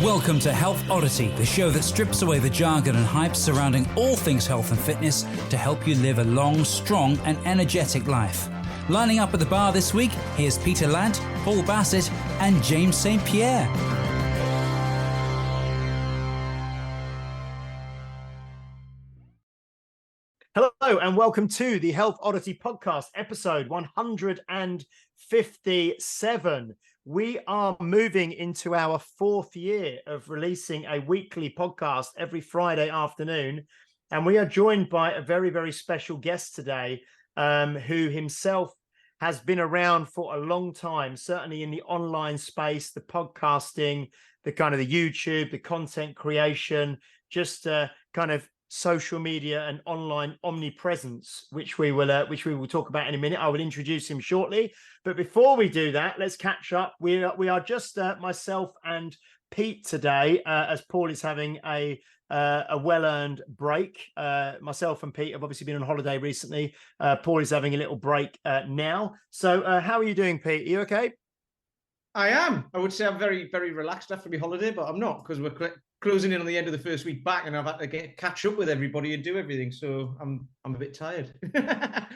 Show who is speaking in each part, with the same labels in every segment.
Speaker 1: Welcome to Health Oddity, the show that strips away the jargon and hype surrounding all things health and fitness to help you live a long, strong and energetic life. Lining up at the bar this week, here's Peter Lant, Paul Bassett and James St. Pierre.
Speaker 2: Hello and welcome to the Health Oddity podcast, episode 157. We are moving into our fourth year of releasing a weekly podcast every Friday afternoon. And we are joined by a very, very special guest today, who himself has been around for a long time, certainly in the online space, the podcasting, the kind of the YouTube, the content creation, just kind of social media and online omnipresence, which we will talk about in a minute. I will introduce him shortly, but before we do that, let's catch up. We are just myself and Pete today, as Paul is having a well-earned break. Myself and Pete have obviously been on holiday recently. Paul is having a little break now. So how are you doing, Pete? Are you okay?
Speaker 3: I am. I would say I'm very, very relaxed after my holiday, but I'm not, because we're closing in on the end of the first week back, and I've had to catch up with everybody and do everything. So I'm a bit tired.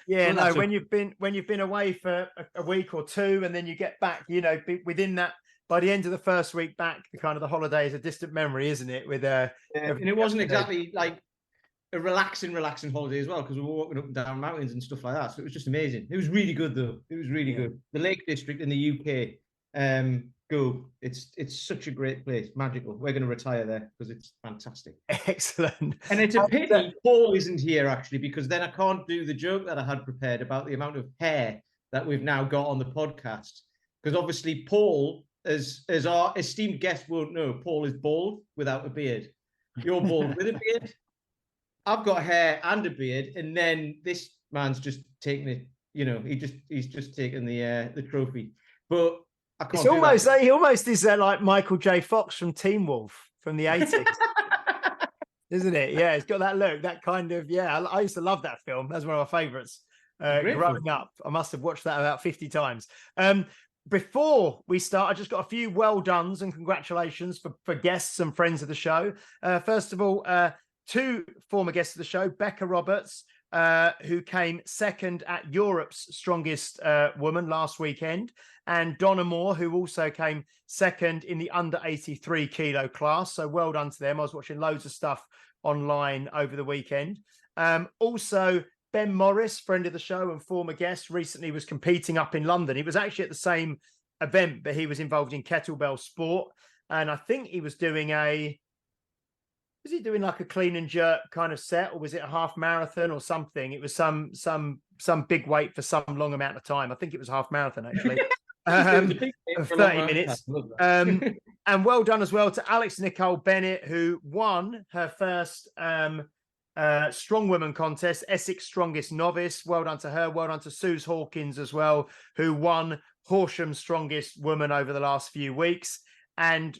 Speaker 2: Yeah, no. When you've been away for a week or two, and then you get back, you know, within that, by the end of the first week back, the kind of the holiday is a distant memory, isn't it? With and
Speaker 3: it wasn't exactly like a relaxing holiday as well, because we were walking up and down mountains and stuff like that. So it was just amazing. It was really good though. It was really good. The Lake District in the UK. Go. It's such a great place, magical. We're going to retire there because it's fantastic.
Speaker 2: Excellent.
Speaker 3: And it's a pity Paul isn't here, actually, because then I can't do the joke that I had prepared about the amount of hair that we've now got on the podcast. Because obviously Paul, as our esteemed guest won't know, Paul is bald without a beard. You're bald with a beard. I've got hair and a beard, and then this man's just taking it. You know, he's just taken the trophy, but.
Speaker 2: It's almost like he almost is like Michael J. Fox from Teen Wolf from the 80s, isn't it? Yeah, it's got that look, that kind of, I used to love that film. That's one of my favorites growing up. I must have watched that about 50 times. Before we start, I just got a few well dones and congratulations for guests and friends of the show. First of all, two former guests of the show, Becca Roberts, who came second at Europe's Strongest Woman last weekend, and Donna Moore, who also came second in the under 83 kilo class. So well done to them. I was watching loads of stuff online over the weekend. Also, Ben Morris, friend of the show and former guest, recently was competing up in London. He was actually at the same event, but he was involved in kettlebell sport. And I think he was doing was he doing like a clean and jerk kind of set, or was it a half marathon or something? It was some big weight for some long amount of time. I think it was half marathon actually. 30 minutes. And well done as well to Alex Nicole Bennett, who won her first strong woman contest, Essex Strongest Novice. Well done to her. Well done to Suze Hawkins as well, who won Horsham's Strongest Woman over the last few weeks. And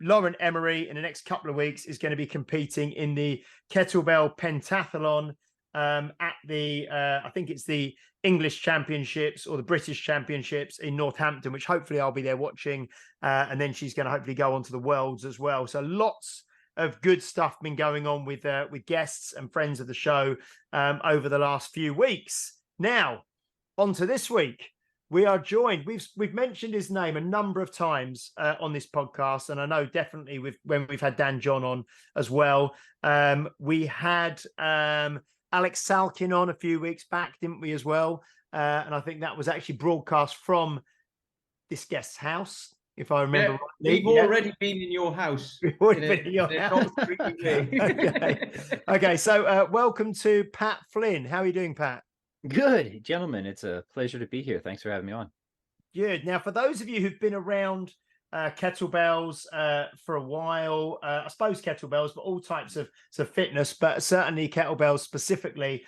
Speaker 2: Lauren Emery in the next couple of weeks is going to be competing in the kettlebell pentathlon at the I think it's the English Championships or the British Championships in Northampton, which hopefully I'll be there watching, and then she's going to hopefully go on to the Worlds as well. So lots of good stuff been going on with guests and friends of the show over the last few weeks. Now on to this week. We are joined. We've mentioned his name a number of times on this podcast, and I know definitely when we've had Dan John on as well. We had Alex Salkin on a few weeks back, didn't we, as well? And I think that was actually broadcast from this guest's house, if I remember rightly.
Speaker 3: We've already been in your house.
Speaker 2: We've already been in your house. Okay. So welcome to Pat Flynn. How are you doing, Pat?
Speaker 4: Good, gentlemen. It's a pleasure to be here. Thanks for having me on.
Speaker 2: Good. Now, for those of you who've been around kettlebells for a while, I suppose kettlebells, but all types of fitness, but certainly kettlebells specifically,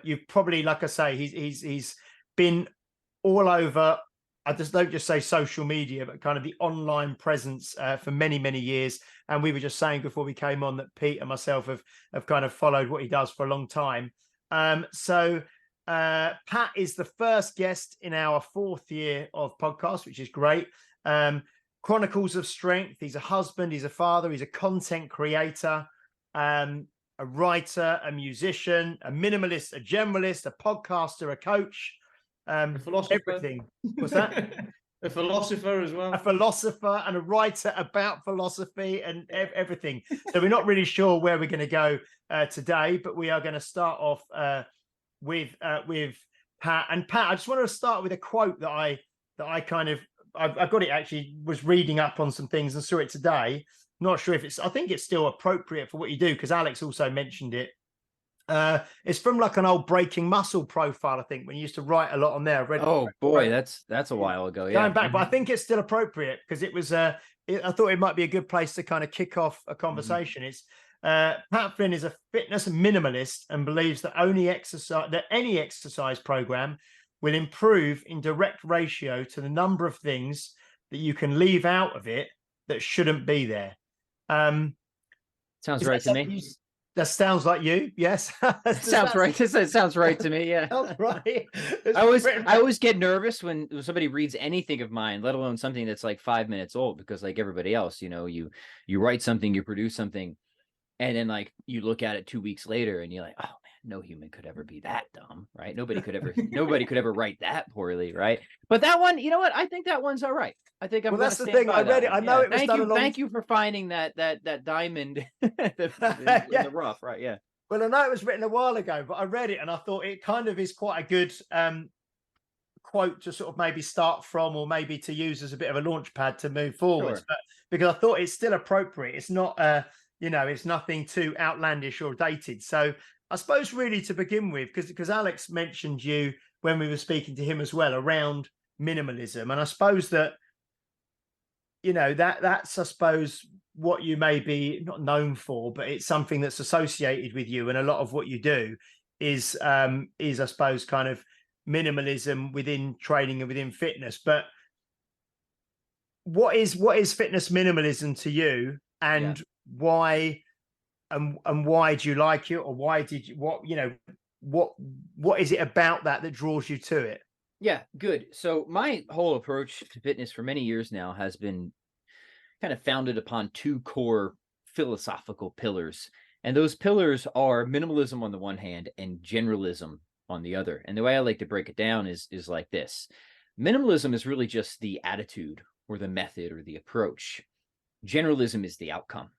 Speaker 2: you've probably, like I say, he's been all over. I don't just say social media, but kind of the online presence for many, many years. And we were just saying before we came on that Pete and myself have kind of followed what he does for a long time. So Pat is the first guest in our fourth year of podcast, which is great. chronicles of strength. He's a husband, he's a father, he's a content creator, a writer, a musician, a minimalist, a generalist, a podcaster, a coach,
Speaker 3: A philosopher.
Speaker 2: everything. What's that?
Speaker 3: A philosopher as well.
Speaker 2: A philosopher and a writer about philosophy and everything. So we're not really sure where we're going to go today, but we are going to start off with Pat. And Pat, I just want to start with a quote that I kind of I've got it, actually was reading up on some things and saw it today. Not sure if I think it's still appropriate for what you do, because Alex also mentioned it. It's from like an old Breaking Muscle profile, I think, when you used to write a lot on there.
Speaker 4: Oh boy, that's a while ago. Yeah,
Speaker 2: going back, but I think it's still appropriate because it was. I thought it might be a good place to kind of kick off a conversation. It's Pat Flynn is a fitness minimalist and believes that any exercise program will improve in direct ratio to the number of things that you can leave out of it that shouldn't be there.
Speaker 4: Sounds right to me.
Speaker 2: That sounds like you. Yes.
Speaker 4: Sounds right. It sounds right to me. Yeah.
Speaker 2: Sounds right.
Speaker 4: I always get nervous when somebody reads anything of mine, let alone something that's like 5 minutes old, because like everybody else, you write something, you produce something, and then like you look at it 2 weeks later and you're like, oh man, no human could ever be that dumb, right? Nobody could ever write that poorly, right? But that one, you know what? I think that one's all right. I think I'm.
Speaker 2: Well, that's the thing. I read it. I know it was done.
Speaker 4: Thank you for finding that diamond in the rough, right? Yeah.
Speaker 2: Well, I know it was written a while ago, but I read it and I thought it kind of is quite a good quote to sort of maybe start from, or maybe to use as a bit of a launch pad to move forward.
Speaker 4: Sure.
Speaker 2: But because I thought it's still appropriate. It's not, it's nothing too outlandish or dated. So I suppose really to begin with, because Alex mentioned you when we were speaking to him as well around minimalism, and I suppose that. That's I suppose what you may be not known for, but it's something that's associated with you, and a lot of what you do is I suppose kind of minimalism within training and within fitness. But what is fitness minimalism to you, and why and why do you like it, or why did you what is it about that draws you to it?
Speaker 4: Yeah, good. So my whole approach to fitness for many years now has been kind of founded upon two core philosophical pillars. And those pillars are minimalism on the one hand and generalism on the other. And the way I like to break it down is like this. Minimalism is really just the attitude or the method or the approach. Generalism is the outcome.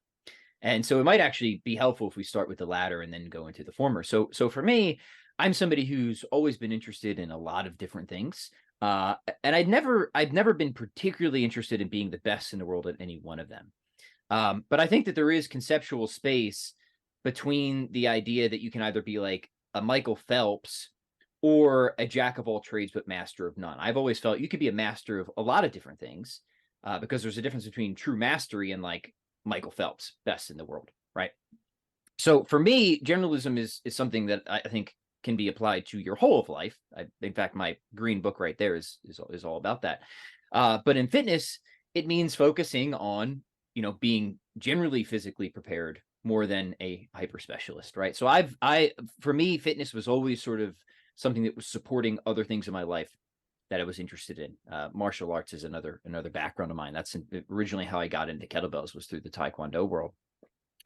Speaker 4: And so it might actually be helpful if we start with the latter and then go into the former. So for me, I'm somebody who's always been interested in a lot of different things. And I'd never been particularly interested in being the best in the world at any one of them. But I think that there is conceptual space between the idea that you can either be like a Michael Phelps or a jack of all trades, but master of none. I've always felt you could be a master of a lot of different things, because there's a difference between true mastery and like Michael Phelps, best in the world, right? So for me, generalism is something that I think can be applied to your whole of life. In fact, my green book right there is all about that. But in fitness, it means focusing on, being generally physically prepared more than a hyper specialist, right? So for me, fitness was always sort of something that was supporting other things in my life that I was interested in. Martial arts is another background of mine. That's originally how I got into kettlebells, was through the Taekwondo world.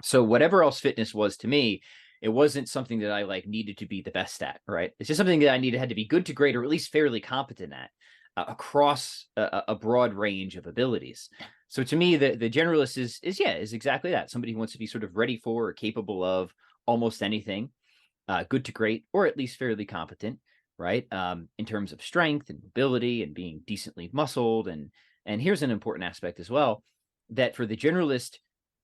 Speaker 4: So whatever else fitness was to me, it wasn't something that I like needed to be the best at, right? It's just something that I had to be good to great, or at least fairly competent at, across a broad range of abilities. So to me, the generalist is exactly that. Somebody who wants to be sort of ready for or capable of almost anything, good to great, or at least fairly competent, right? In terms of strength and mobility and being decently muscled. And here's an important aspect as well, that for the generalist,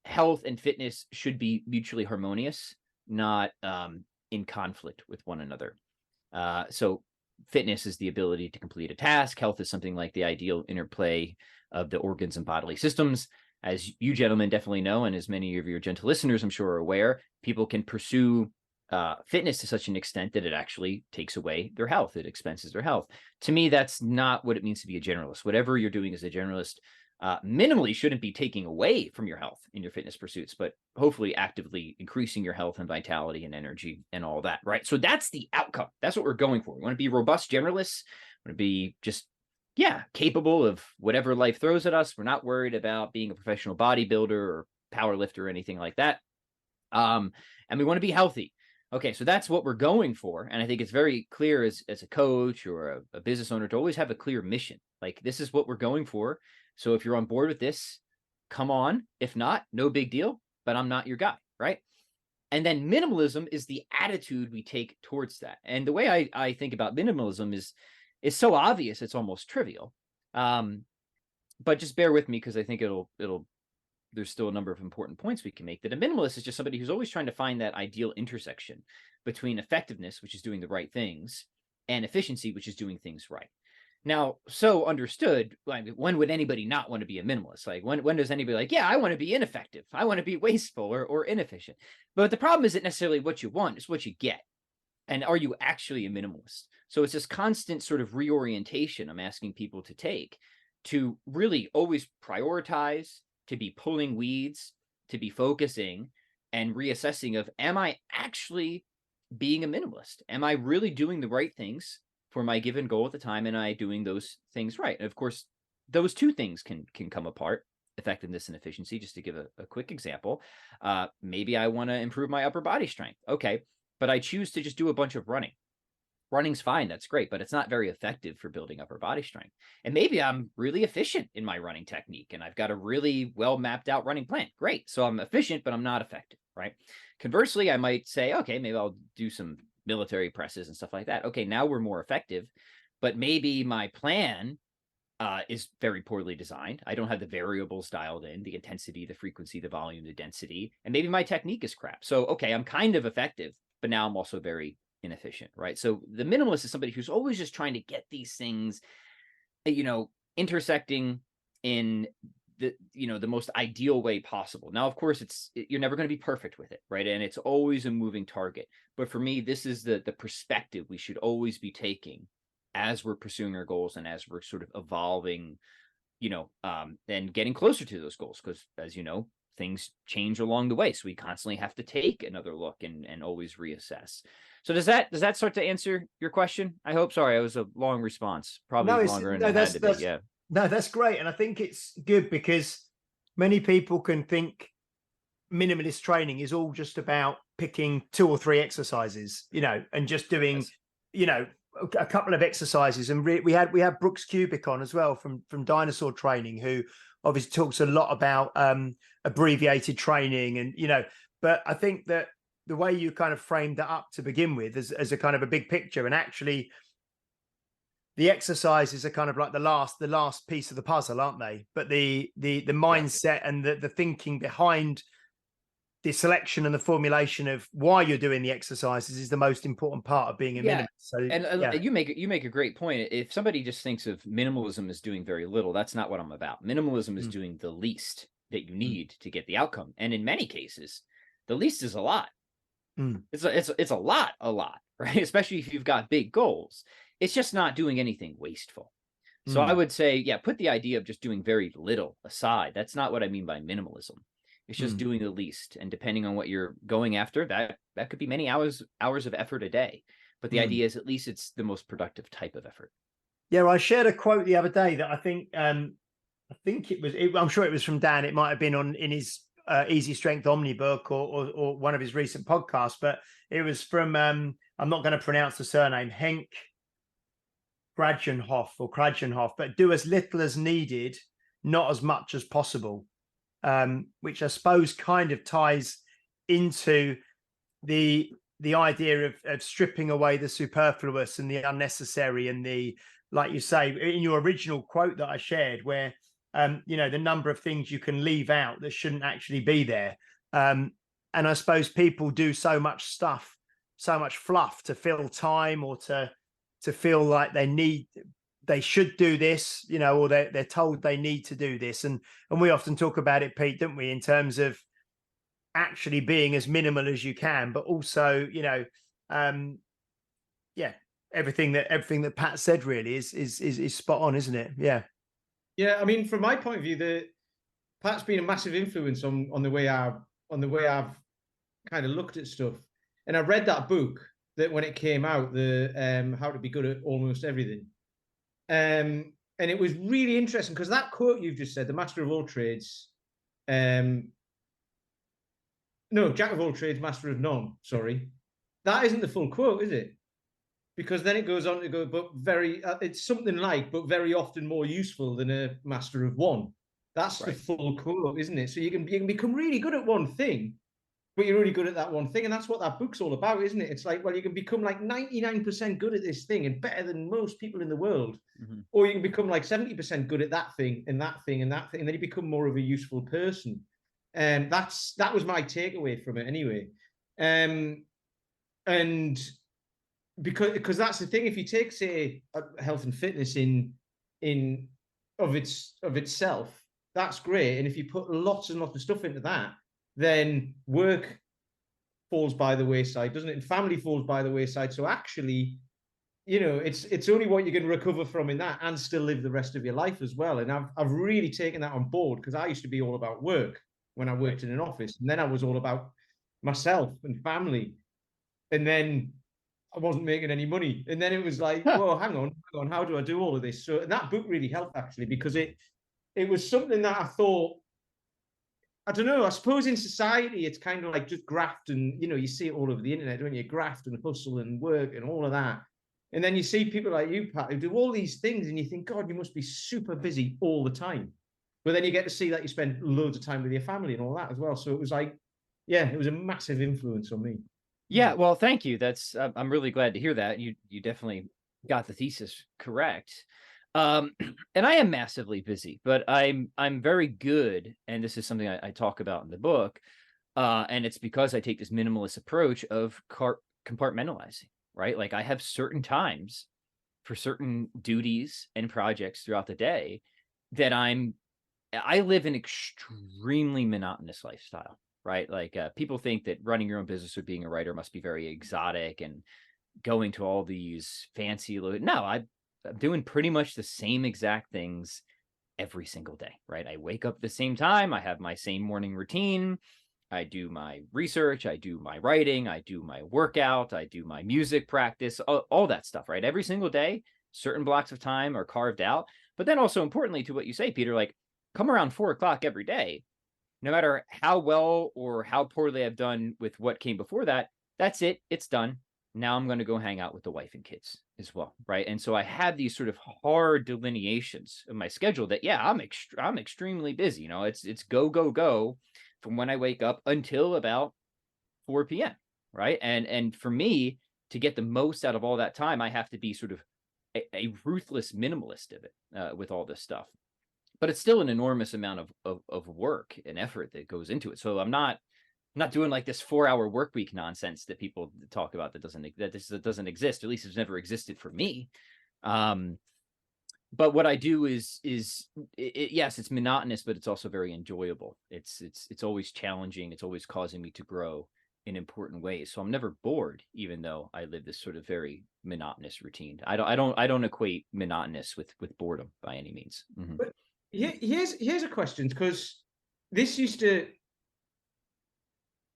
Speaker 4: health and fitness should be mutually harmonious, not in conflict with one another. So fitness is the ability to complete a task. Health is something like the ideal interplay of the organs and bodily systems. As you gentlemen definitely know, and as many of your gentle listeners I'm sure are aware, people can pursue fitness to such an extent that it actually takes away their health. It expenses their health. To me, that's not what it means to be a generalist. Whatever you're doing as a generalist, minimally shouldn't be taking away from your health in your fitness pursuits, but hopefully actively increasing your health and vitality and energy and all that, right? So that's the outcome. That's what we're going for. We want to be robust generalists. We want to be just, yeah, capable of whatever life throws at us. We're not worried about being a professional bodybuilder or power lifter or anything like that. And we want to be healthy. Okay, so that's what we're going for. And I think it's very clear as a coach or a business owner to always have a clear mission. Like, this is what we're going for. So if you're on board with this, come on. If not, no big deal, but I'm not your guy, right? And then minimalism is the attitude we take towards that. And the way I think about minimalism is so obvious, it's almost trivial. But just bear with me, because I think there's still a number of important points we can make. That a minimalist is just somebody who's always trying to find that ideal intersection between effectiveness, which is doing the right things, and efficiency, which is doing things right. Now, so understood, like, when would anybody not want to be a minimalist? Like, when does anybody like, yeah, I want to be ineffective, I want to be wasteful or inefficient? But the problem isn't necessarily what you want, it's what you get. And are you actually a minimalist? So it's this constant sort of reorientation I'm asking people to take, to really always prioritize, to be pulling weeds, to be focusing and reassessing of, am I actually being a minimalist? Am I really doing the right things for my given goal at the time? And am I doing those things right? And of course, those two things can come apart, effectiveness and efficiency. Just to give a quick example, maybe I want to improve my upper body strength. Okay, but I choose to just do a bunch of running. Running's fine, that's great, but it's not very effective for building upper body strength. And maybe I'm really efficient in my running technique and I've got a really well mapped out running plan. Great. So I'm efficient, but I'm not effective, right? Conversely, I might say, okay, maybe I'll do some military presses and stuff like that. Okay, now we're more effective, but maybe my plan is very poorly designed. I don't have the variables dialed in, the intensity, the frequency, the volume, the density, and maybe my technique is crap. So, okay, I'm kind of effective, but now I'm also very inefficient, right? So the minimalist is somebody who's always just trying to get these things, intersecting in the most ideal way possible. Now, of course, you're never going to be perfect with it, right? And it's always a moving target. But for me, this is the perspective we should always be taking as we're pursuing our goals and as we're sort of evolving, and getting closer to those goals. Because, as you know, things change along the way. So we constantly have to take another look and always reassess. So does that start to answer your question? I hope. Sorry, it was a long response, probably longer than it had to be. Yeah.
Speaker 2: No, that's great. And I think it's good because many people can think minimalist training is all just about picking 2 or 3 exercises, and just doing, a couple of exercises. And we had Brooks Cubic on as well from Dinosaur Training, who obviously talks a lot about abbreviated training and, but I think that the way you kind of framed that up to begin with as a kind of a big picture, and actually the exercises are kind of like the last piece of the puzzle, aren't they? But the mindset and the thinking behind the selection and the formulation of why you're doing the exercises is the most important part of being a minimalist. So,
Speaker 4: and you make a great point. If somebody just thinks of minimalism as doing very little, that's not what I'm about. Minimalism is doing the least that you need to get the outcome, and in many cases, the least is a lot. It's a lot, right? Especially if you've got big goals. It's just not doing anything wasteful. So I would say, put the idea of just doing very little aside. That's not what I mean by minimalism. It's just doing the least. And depending on what you're going after, that could be many hours of effort a day. But the idea is at least it's the most productive type of effort.
Speaker 2: Yeah, I shared a quote the other day that I think I'm sure it was from Dan. It might have been in his Easy Strength Omnibook or one of his recent podcasts, but it was from I'm not going to pronounce the surname, Henk Kragenhoff, but do as little as needed, not as much as possible, which I suppose kind of ties into the idea of stripping away the superfluous and the unnecessary and the, like you say in your original quote that I shared, where the number of things you can leave out that shouldn't actually be there. And I suppose people do so much stuff, so much fluff to fill time or to feel like they should do this, or they're told they need to do this. And we often talk about it, Pete, don't we, in terms of actually being as minimal as you can, but also, everything that Pat said really is spot on, isn't it? Yeah.
Speaker 3: Yeah, I mean, from my point of view, Pat's been a massive influence on the way I've kind of looked at stuff. And I read that book that when it came out, the How to Be Good at Almost Everything. And And it was really interesting because that quote you've just said, the master of all trades, no, jack of all trades, master of none, sorry. That isn't the full quote, is it? Because then it goes on to go, but it's something like, but very often more useful than a master of one. That's right. The full quote, isn't it? So you can become really good at one thing, but you're really good at that one thing. And that's what that book's all about, isn't it? It's like, well, you can become like 99% good at this thing and better than most people in the world. Mm-hmm. Or you can become like 70% good at that thing and that thing and that thing. And then you become more of a useful person. And that was my takeaway from it anyway. And because that's the thing, if you take, say, health and fitness in of itself, that's great. And if you put lots and lots of stuff into that, then work falls by the wayside, doesn't it? And family falls by the wayside. So actually, you know, it's only what you can recover from in that and still live the rest of your life as well. And I've really taken that on board, because I used to be all about work when I worked in an office, and then I was all about myself and family, and then I wasn't making any money, and then it was like, whoa, hang on, how do I do all of this? So that book really helped, actually, because it was something that I thought, I don't know, I suppose in society it's kind of like just graft, and you know, you see it all over the internet, don't you? Graft and hustle and work and all of that. And then you see people like you, Pat, who do all these things, and you think, God, you must be super busy all the time. But then you get to see that you spend loads of time with your family and all that as well. So it was like, yeah, it was a massive influence on me.
Speaker 4: Yeah, well, thank you. That's I'm really glad to hear that. You definitely got the thesis correct. And I am massively busy, but I'm very good, and this is something I talk about in the book. And it's because I take this minimalist approach of compartmentalizing, right? Like I have certain times for certain duties and projects throughout the day that I live an extremely monotonous lifestyle, right? Like people think that running your own business or being a writer must be very exotic and going to all these fancy, no, I'm doing pretty much the same exact things every single day, right? I wake up at the same time. I have my same morning routine. I do my research. I do my writing. I do my workout. I do my music practice, all that stuff, right? Every single day, certain blocks of time are carved out. But then also importantly to what you say, Peter, like come around 4 o'clock every day, no matter how well or how poorly I've done with what came before that, that's it. It's done. Now I'm going to go hang out with the wife and kids as well, right? And so I have these sort of hard delineations of my schedule that, yeah, I'm extremely busy. You know, it's go from when I wake up until about 4 p.m., right? And for me to get the most out of all that time, I have to be sort of a ruthless minimalist of it with all this stuff. But it's still an enormous amount of work and effort that goes into it. So I'm not doing like this 4-hour work week nonsense that people talk about that doesn't exist. At least it's never existed for me. But what I do is yes, it's monotonous, but it's also very enjoyable. It's always challenging. It's always causing me to grow in important ways. So I'm never bored, even though I live this sort of very monotonous routine. I don't equate monotonous with boredom by any means. Mm-hmm.
Speaker 3: But here's a question, because this used to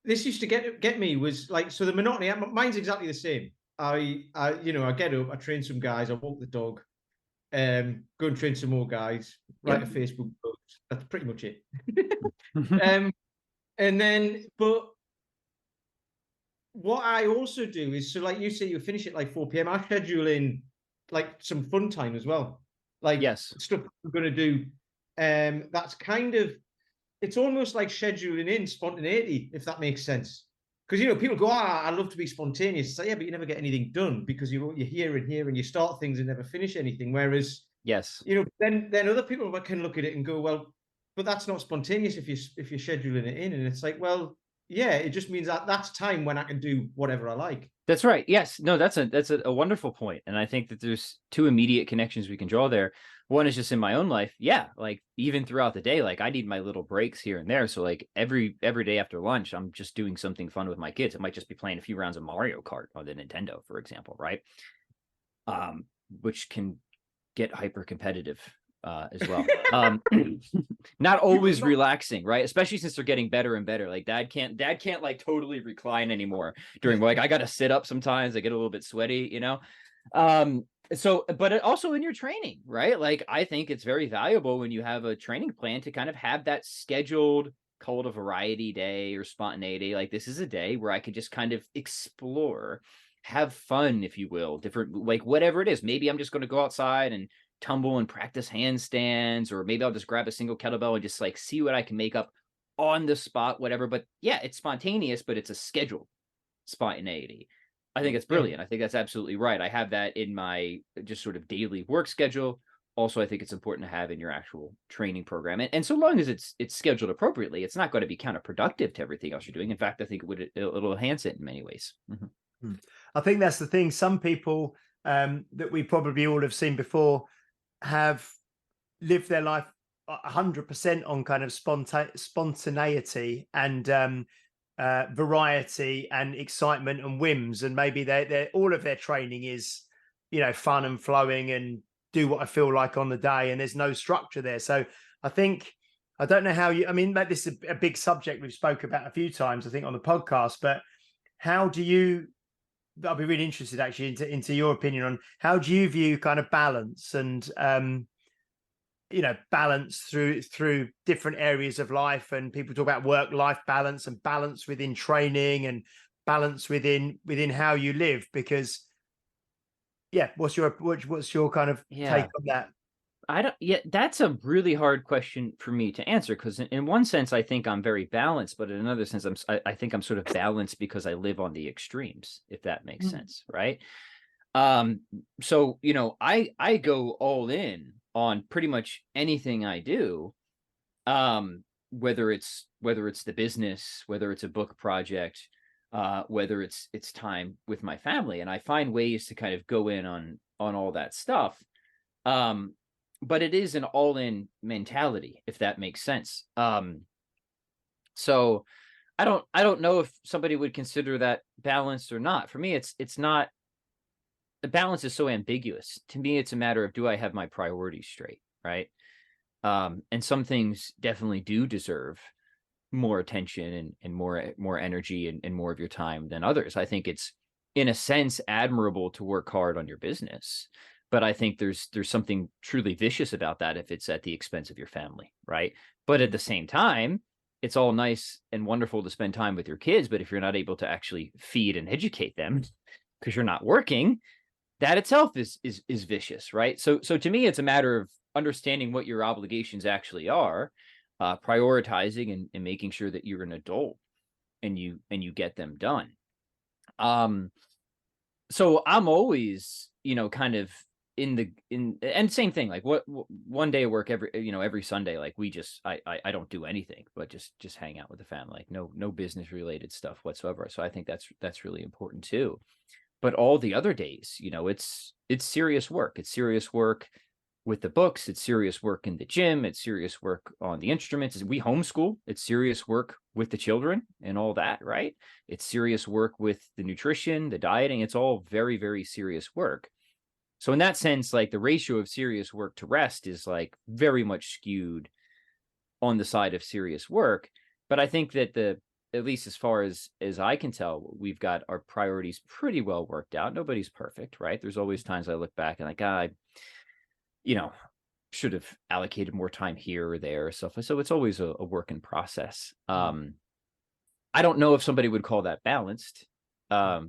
Speaker 3: get me, was like, so the monotony, mine's exactly the same. I get up, I train some guys, I walk the dog, go and train some more guys, write a Facebook post. That's pretty much it. And then, but what I also do is, so like you say, you finish at like 4 p.m. I schedule in like some fun time as well. Like
Speaker 4: yes,
Speaker 3: stuff I'm going to do. That's kind of, it's almost like scheduling in spontaneity, if that makes sense. Because, you know, people go, I love to be spontaneous. It's like, yeah, but you never get anything done because you're here and here and you start things and never finish anything. Whereas,
Speaker 4: yes,
Speaker 3: you know, then other people can look at it and go, well, but that's not spontaneous if you're scheduling it in. And it's like, well, yeah, it just means that that's time when I can do whatever I like.
Speaker 4: That's right. Yes. No, that's a wonderful point. And I think that there's two immediate connections we can draw there. One is just in my own life. Yeah. Like even throughout the day, like I need my little breaks here and there. So like every day after lunch, I'm just doing something fun with my kids. It might just be playing a few rounds of Mario Kart on the Nintendo, for example. Right. Which can get hyper competitive as well. Not always relaxing, right? Especially since they're getting better and better. Like dad can't like totally recline anymore during, like, I got to sit up sometimes. I get a little bit sweaty, you know? So, but also in your training, right? Like, I think it's very valuable when you have a training plan to kind of have that scheduled, call it a variety day or spontaneity. Like, this is a day where I could just kind of explore, have fun, if you will, different, like whatever it is. Maybe I'm just going to go outside and tumble and practice handstands, or maybe I'll just grab a single kettlebell and just like see what I can make up on the spot, whatever. But yeah, it's spontaneous, but it's a scheduled spontaneity. I think it's brilliant. I think that's absolutely right. I have that in my just sort of daily work schedule. Also, I think it's important to have in your actual training program. And so long as it's scheduled appropriately, it's not going to be counterproductive to everything else you're doing. In fact, I think it'll enhance it in many ways. Mm-hmm.
Speaker 2: I think that's the thing. Some people that we probably all have seen before have lived their life 100% on kind of spontaneity and variety and excitement and whims, and maybe they all of their training is, you know, fun and flowing and do what I feel like on the day, and there's no structure there. So I think, I don't know how you, I mean, this is a big subject we've spoke about a few times, I think, on the podcast, but how do you, I'll be really interested actually into your opinion on how do you view kind of balance and you know, balance through different areas of life. And people talk about work-life balance and balance within training and balance within how you live, because what's your kind of take on that?
Speaker 4: That's a really hard question for me to answer, because in one sense I think I'm very balanced, but in another sense I think I'm sort of balanced because I live on the extremes, if that makes sense, right? So, you know, I go all in on pretty much anything I do, whether it's the business, whether it's a book project, whether it's time with my family, and I find ways to kind of go in on all that stuff. But it is an all-in mentality, if that makes sense. So I don't know if somebody would consider that balanced or not. For me, it's not. The balance is so ambiguous. To me, it's a matter of, do I have my priorities straight, right? And some things definitely do deserve more attention and more energy and more of your time than others. I think it's, in a sense, admirable to work hard on your business, but I think there's something truly vicious about that if it's at the expense of your family, right? But at the same time, it's all nice and wonderful to spend time with your kids, but if you're not able to actually feed and educate them because you're not working, that itself is vicious, right? So to me, it's a matter of understanding what your obligations actually are, prioritizing and making sure that you're an adult and you get them done. So I'm always, you know, kind of and same thing, like what one day of work every Sunday, like I don't do anything but just hang out with the family, like no business related stuff whatsoever. So I think that's really important too. But all the other days, you know, it's serious work. It's serious work with the books. It's serious work in the gym. It's serious work on the instruments. We homeschool. It's serious work with the children and all that, right? It's serious work with the nutrition, the dieting. It's all very, very serious work. So in that sense, like the ratio of serious work to rest is like very much skewed on the side of serious work. But I think that at least as far as I can tell, we've got our priorities pretty well worked out. Nobody's perfect, right? There's always times I look back and like, I should have allocated more time here or there or stuff. So it's always a work in process. I don't know if somebody would call that balanced, but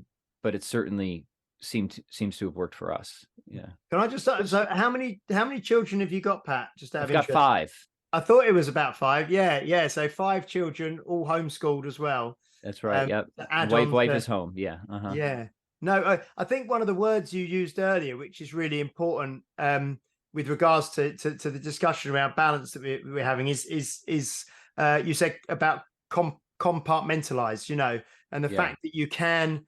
Speaker 4: it certainly seems to have worked for us. Yeah.
Speaker 2: Can I just so how many children have you got, Pat? Just out of
Speaker 4: interest. I've got 5.
Speaker 2: I thought it was about 5. Yeah. So 5 children, all homeschooled as well.
Speaker 4: That's right. Yep. Wife is home. Yeah. Uh-huh.
Speaker 2: Yeah. No, I think one of the words you used earlier, which is really important, with regards to the discussion around balance that we're having, is you said about compartmentalize, you know, and the fact that you can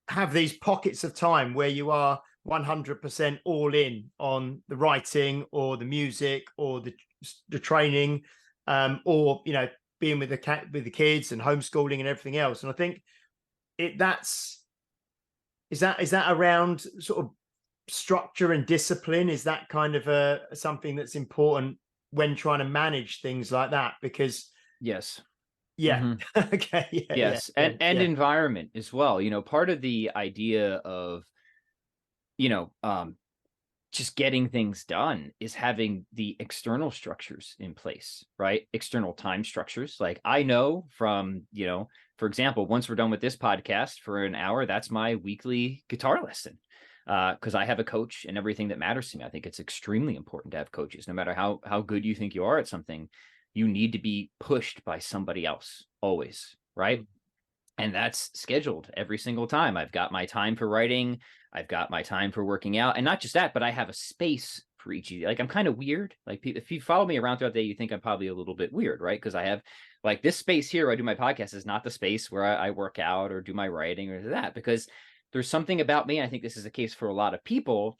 Speaker 2: have these pockets of time where you are 100% all in on the writing or the music or the training, or, you know, being with the kids and homeschooling and everything else. And I think is that around sort of structure and discipline? Is that kind of something that's important when trying to manage things like that? Because
Speaker 4: yes.
Speaker 2: Yeah. Okay. Yeah,
Speaker 4: yes.
Speaker 2: Yeah.
Speaker 4: And environment as well. You know, part of the idea of, you know, just getting things done is having the external structures in place, right? External time structures. Like I know from, for example, once we're done with this podcast for an hour, that's my weekly guitar lesson. Because I have a coach and everything that matters to me. I think it's extremely important to have coaches. No matter how good you think you are at something, you need to be pushed by somebody else always, right? And that's scheduled every single time. I've got my time for writing. I've got my time for working out. And not just that, but I have a space for each of you. Like I'm kind of weird. Like if you follow me around throughout the day, you think I'm probably a little bit weird, right? Because I have like this space here where I do my podcast is not the space where I work out or do my writing or that, because there's something about me, and I think this is the case for a lot of people,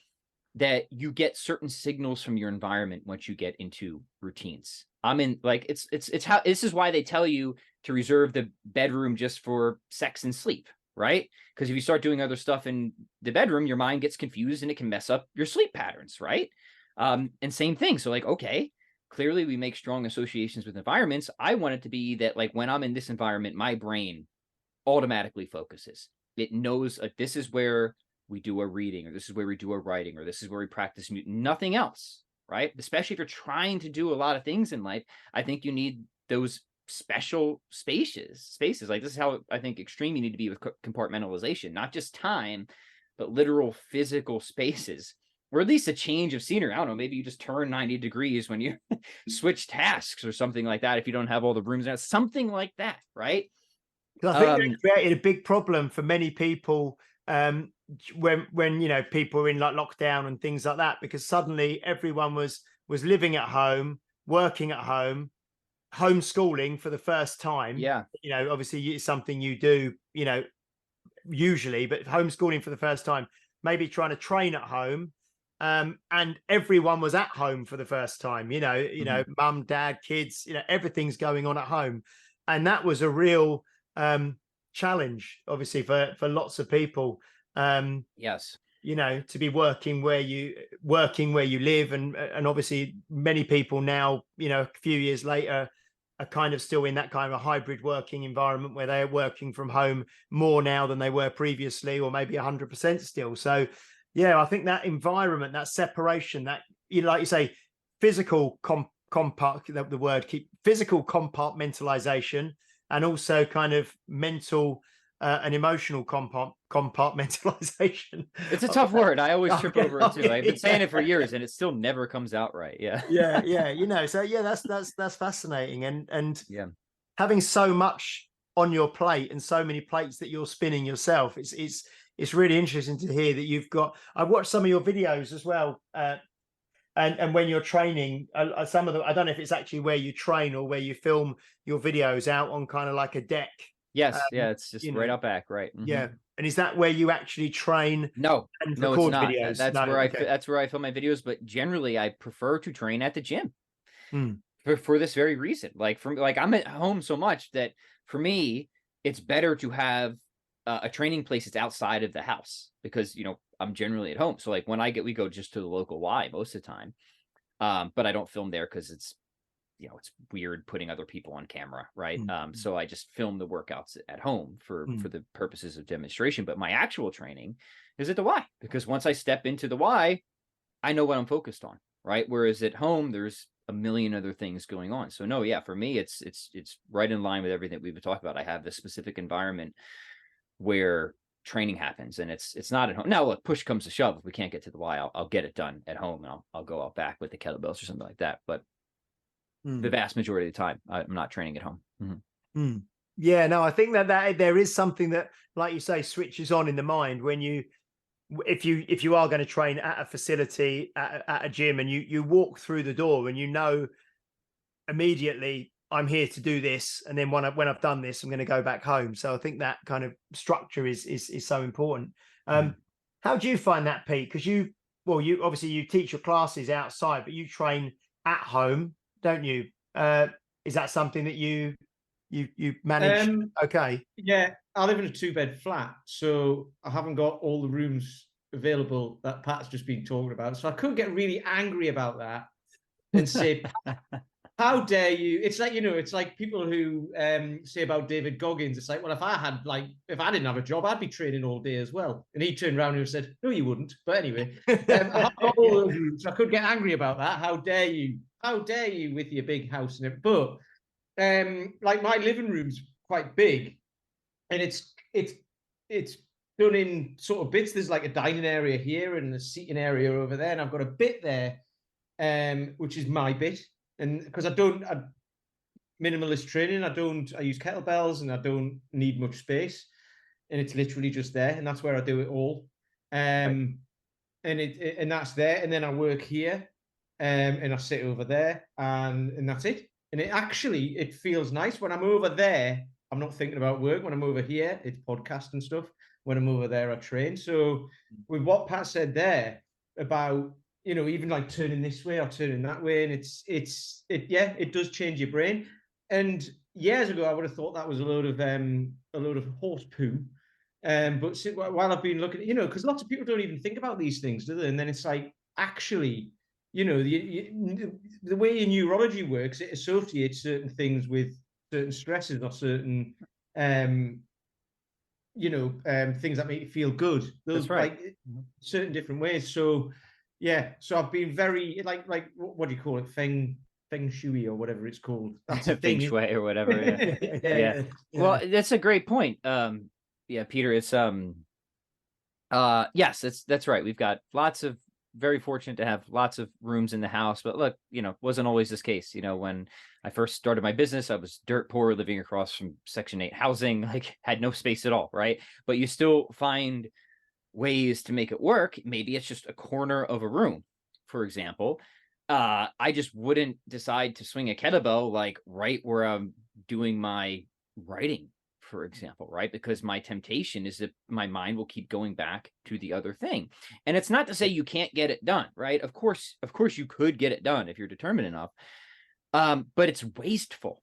Speaker 4: that you get certain signals from your environment once you get into routines. I'm in like it's how this is why they tell you to reserve the bedroom just for sex and sleep, right? Because if you start doing other stuff in the bedroom, your mind gets confused and it can mess up your sleep patterns, right? And same thing. So like, okay, clearly we make strong associations with environments. I want it to be that like when I'm in this environment, my brain automatically focuses. It knows this is where we do a reading, or this is where we do a writing, or this is where we practice nothing else, right? Especially if you're trying to do a lot of things in life, I think you need those special spaces. Like this is how I think extreme you need to be with compartmentalization, not just time, but literal physical spaces, or at least a change of scenery. I don't know, maybe you just turn 90 degrees when you switch tasks or something like that. If you don't have all the rooms out, something like that, right?
Speaker 2: Because I think that created a big problem for many people when people were in like lockdown and things like that, because suddenly everyone was living at home, working at home, homeschooling for the first time.
Speaker 4: Yeah.
Speaker 2: Obviously it's something you do, usually, but homeschooling for the first time, maybe trying to train at home. And everyone was at home for the first time, mum, dad, kids, everything's going on at home. And that was a real challenge, obviously, for lots of people.
Speaker 4: Yes.
Speaker 2: To be working where you live, and obviously many people now, a few years later, are kind of still in that kind of a hybrid working environment where they're working from home more now than they were previously, or maybe 100% still. So yeah, I think that environment, that separation, that like you say, physical physical compartmentalization, and also kind of mental and emotional compartmentalization.
Speaker 4: It's a tough word. I always trip over it too. I've been saying it for years and it still never comes out right. Yeah.
Speaker 2: Yeah. So yeah, that's fascinating. And
Speaker 4: yeah,
Speaker 2: having so much on your plate and so many plates that you're spinning yourself, it's really interesting to hear that you've got. I've watched some of your videos as well. And when you're training, some of them, I don't know if it's actually where you train or where you film your videos out on kind of like a deck.
Speaker 4: Yes. It's just right out back. Right. Mm-hmm.
Speaker 2: Yeah. And is that where you actually train?
Speaker 4: No,
Speaker 2: and
Speaker 4: no,
Speaker 2: record
Speaker 4: it's not.
Speaker 2: videos?
Speaker 4: That's where I film my videos. But generally, I prefer to train at the gym for this very reason. Like I'm at home so much that for me, it's better to have a training place that's outside of the house, because I'm generally at home. So like when we go just to the local Y most of the time, but I don't film there because it's it's weird putting other people on camera, right? So I just film the workouts at home for the purposes of demonstration. But my actual training is at the Y, because once I step into the Y, I know what I'm focused on, right? Whereas at home, there's a million other things going on. So no, yeah, for me, it's right in line with everything we've been talking about. I have this specific environment where training happens, and it's not at home. Now, look, push comes to shove. If we can't get to the Y, I'll get it done at home, and I'll go out back with the kettlebells or something like that. But the vast majority of the time, I'm not training at home.
Speaker 2: Yeah, no, I think that there is something that, like you say, switches on in the mind when if you are going to train at a facility, at a gym, and you walk through the door and immediately, I'm here to do this, and then when I've done this, I'm going to go back home. So I think that kind of structure is so important. How do you find that, Pete? Because you obviously you teach your classes outside, but you train at home, don't you? Is that something that you manage? Okay.
Speaker 3: Yeah, I live in a 2-bed flat, so I haven't got all the rooms available that Pat's just been talking about. So I could get really angry about that and say, how dare you? It's like, it's like people who say about David Goggins. It's like, well, if I didn't have a job, I'd be training all day as well. And he turned around and said, no, you wouldn't. But anyway, I've got all those rooms. I could get angry about that. How dare you? How dare you with your big house and everything? But like my living room's quite big, and it's done in sort of bits. There's like a dining area here and a seating area over there, and I've got a bit there, which is my bit. And because I minimalist training, I use kettlebells and I don't need much space, and it's literally just there, and that's where I do it all. And that's there, and then I work here, and I sit over there, and that's it. And it feels nice when I'm over there. I'm not thinking about work. When I'm over here, it's podcast and stuff. When I'm over there, I train. So with what Pat said there about, even like turning this way or turning that way, and it does change your brain. And years ago, I would have thought that was a load of horse poo. But while I've been looking, because lots of people don't even think about these things, do they? And then it's like, actually, the way your neurology works, it associates certain things with certain stresses or certain things that make you feel good. Those,
Speaker 4: that's right.
Speaker 3: Like certain different ways. So so I've been very like what do you call it, feng shui or whatever it's called. That's a
Speaker 4: feng
Speaker 3: thing.
Speaker 4: shui or whatever. Yeah. Well, that's a great point. Peter, it's yes, that's right. We've got very fortunate to have lots of rooms in the house, but look, wasn't always this case. When I first started my business, I was dirt poor, living across from Section 8 housing, like had no space at all, right? But you still find ways to make it work. Maybe it's just a corner of a room, for example. I just wouldn't decide to swing a kettlebell like right where I'm doing my writing, for example, right? Because my temptation is that my mind will keep going back to the other thing. And it's not to say you can't get it done, right? Of course you could get it done if you're determined enough. But it's wasteful,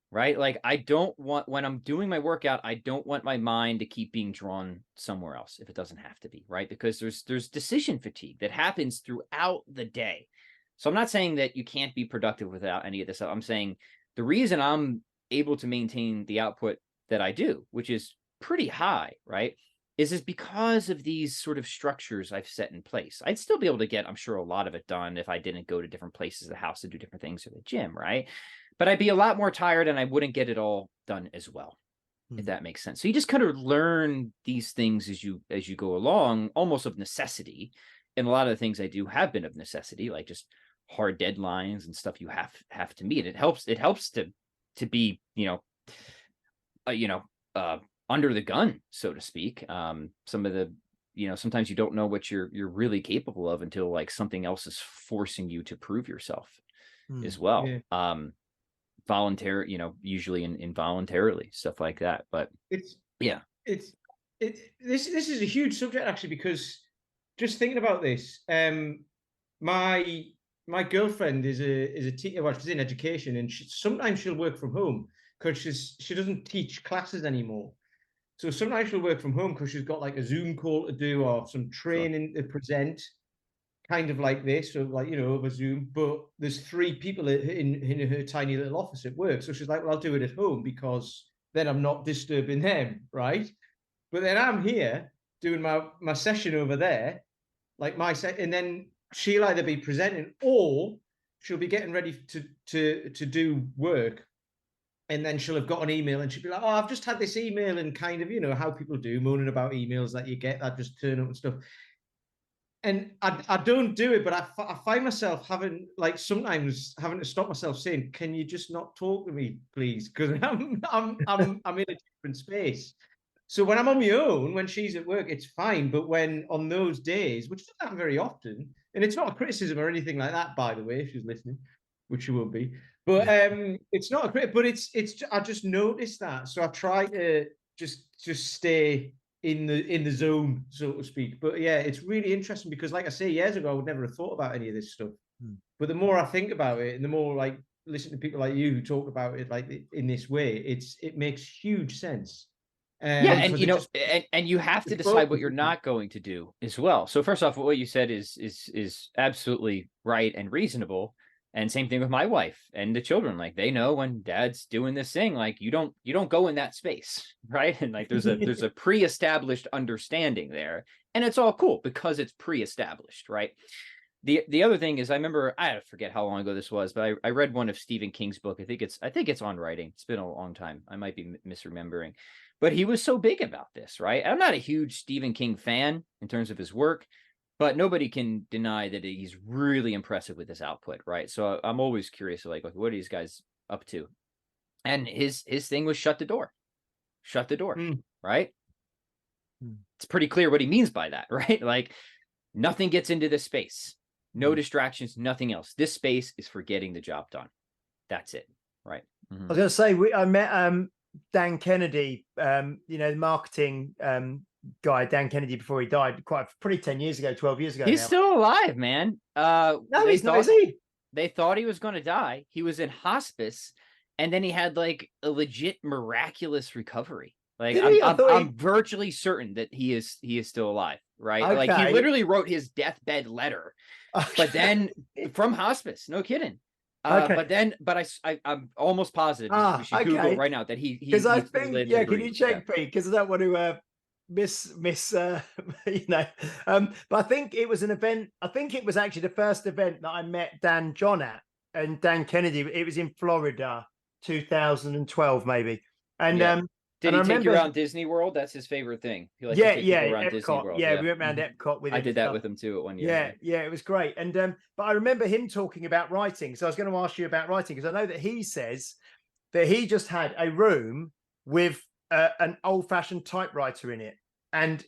Speaker 4: right? Like I don't want, when I'm doing my workout, I don't want my mind to keep being drawn somewhere else if it doesn't have to be, right? Because there's decision fatigue that happens throughout the day. So I'm not saying that you can't be productive without any of this. I'm saying the reason I'm able to maintain the output that I do, which is pretty high, right, is because of these sort of structures I've set in place. I'd still be able to get, I'm sure, a lot of it done if I didn't go to different places of the house to do different things or the gym, right? But I'd be a lot more tired and I wouldn't get it all done as well, if that makes sense. So you just kind of learn these things as you go along, almost of necessity. And a lot of the things I do have been of necessity, like just hard deadlines and stuff you have to meet. It helps to be, under the gun, so to speak. Some of the, sometimes you don't know what you're really capable of until like something else is forcing you to prove yourself as well. Yeah. Voluntary, usually involuntarily, stuff like that. But this is a huge subject actually, because just thinking about this, my girlfriend is a teacher. Well, she's in education, and sometimes she'll work from home because she doesn't teach classes anymore. So sometimes she'll work from home because she's got like a Zoom call to do or some training to present, kind of like this, or like, over Zoom. But there's 3 people in her tiny little office at work. So she's like, well, I'll do it at home because then I'm not disturbing them, right? But then I'm here doing my session over there, like and then she'll either be presenting or she'll be getting ready to do work. And then she'll have got an email and she'll be like, oh, I've just had this email, and kind of, how people do, moaning about emails that you get that just turn up and stuff. And I don't do it, but I find myself sometimes having to stop myself saying, can you just not talk to me, please? Because I'm in a different space. So when I'm on my own, when she's at work, it's fine. But when on those days, which doesn't happen very often, and it's not a criticism or anything like that, by the way, if she's listening, which she won't be. But it's not a critic, but it's I just noticed that. So I try to just stay in the zone, so to speak. But yeah, it's really interesting because, like I say, years ago I would never have thought about any of this stuff. But the more I think about it, and the more like listen to people like you who talk about it like in this way, it makes huge sense. And you have to decide what you're not going to do as well. So first off, what you said is absolutely right and reasonable. And same thing with my wife and the children. Like, they know when dad's doing this thing, like, you don't go in that space, right? And like there's a pre-established understanding there, and it's all cool because it's pre-established, right? The other thing is, I remember, I forget how long ago this was, but I read one of Stephen King's book. I think it's On Writing. It's been a long time. I might be misremembering, but he was so big about this, right? I'm not a huge Stephen King fan in terms of his work, but nobody can deny that he's really impressive with his output, right? So I'm always curious, like, what are these guys up to? And his thing was shut the door, right? It's pretty clear what he means by that, right? Like, nothing gets into this space, no distractions, nothing else. This space is for getting the job done. That's it, right?
Speaker 2: I was going to say, I met Dan Kennedy, the marketing guy, Dan Kennedy, before he died, probably 10 years ago, 12 years ago.
Speaker 4: He's
Speaker 2: now.
Speaker 4: still alive, man.
Speaker 2: No, he's not, is he?
Speaker 4: They thought he was going to die. He was in hospice, and then he had like a legit miraculous recovery. Like, I'm virtually certain that he is still alive, right?
Speaker 2: Okay.
Speaker 4: Like, he literally wrote his deathbed letter, but then from hospice, no kidding.
Speaker 2: Okay.
Speaker 4: But I'm almost positive. We should Google right now that he
Speaker 2: because I think, can you check, Pete? Because I don't want to miss but I think it was an event. I think it was actually the first event that I met Dan John at, and Dan Kennedy. It was in Florida, 2012 maybe, and
Speaker 4: did
Speaker 2: he
Speaker 4: take you around Disney World? That's his favorite thing. He likes
Speaker 2: to
Speaker 4: take people around
Speaker 2: Epcot.
Speaker 4: Disney World.
Speaker 2: Yeah, we went around Epcot with him.
Speaker 4: I did that with him too at one year.
Speaker 2: Yeah, it was great. And but I remember him talking about writing. So I was going to ask you about writing, because I know that he says that he just had a room with an old-fashioned typewriter in it, and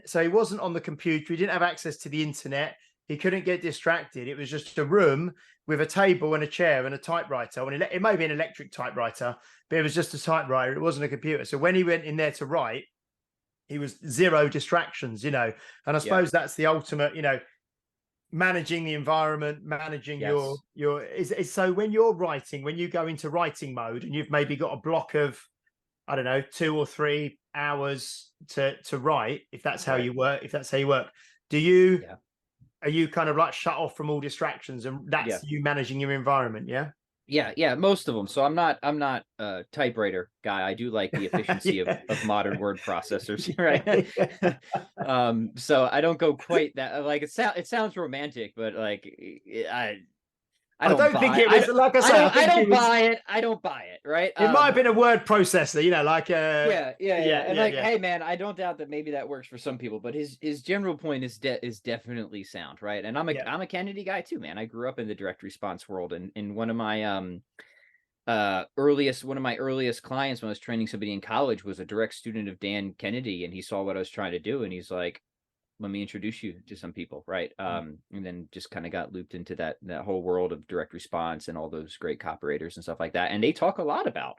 Speaker 2: so he wasn't on the computer. He didn't have access to the internet. He couldn't get distracted. It was just a room with a table and a chair and a typewriter. And it may be an electric typewriter, but it was just a typewriter. It wasn't a computer. So when he went in there to write, he was zero distractions, And I suppose that's the ultimate, managing the environment, managing your so when you're writing, when you go into writing mode and you've maybe got a block of, I don't know, 2 or 3 hours to write, if that's how you work, are you kind of like shut off from all distractions, and that's you managing your environment?
Speaker 4: Yeah, most of them. So I'm not a typewriter guy. I do like the efficiency of modern word processors, right? So I don't go quite that, like, it sounds romantic, but like I don't think it was, like I said, I don't buy it. I don't buy it, right?
Speaker 2: It might have been a word processor, like
Speaker 4: hey man, I don't doubt that maybe that works for some people, but his general point is definitely sound, right? And I'm a Kennedy guy too, man. I grew up in the direct response world, and one of my earliest clients when I was training somebody in college was a direct student of Dan Kennedy, and he saw what I was trying to do, and he's like, let me introduce you to some people, right? And then just kind of got looped into that whole world of direct response and all those great copywriters and stuff like that. And they talk a lot about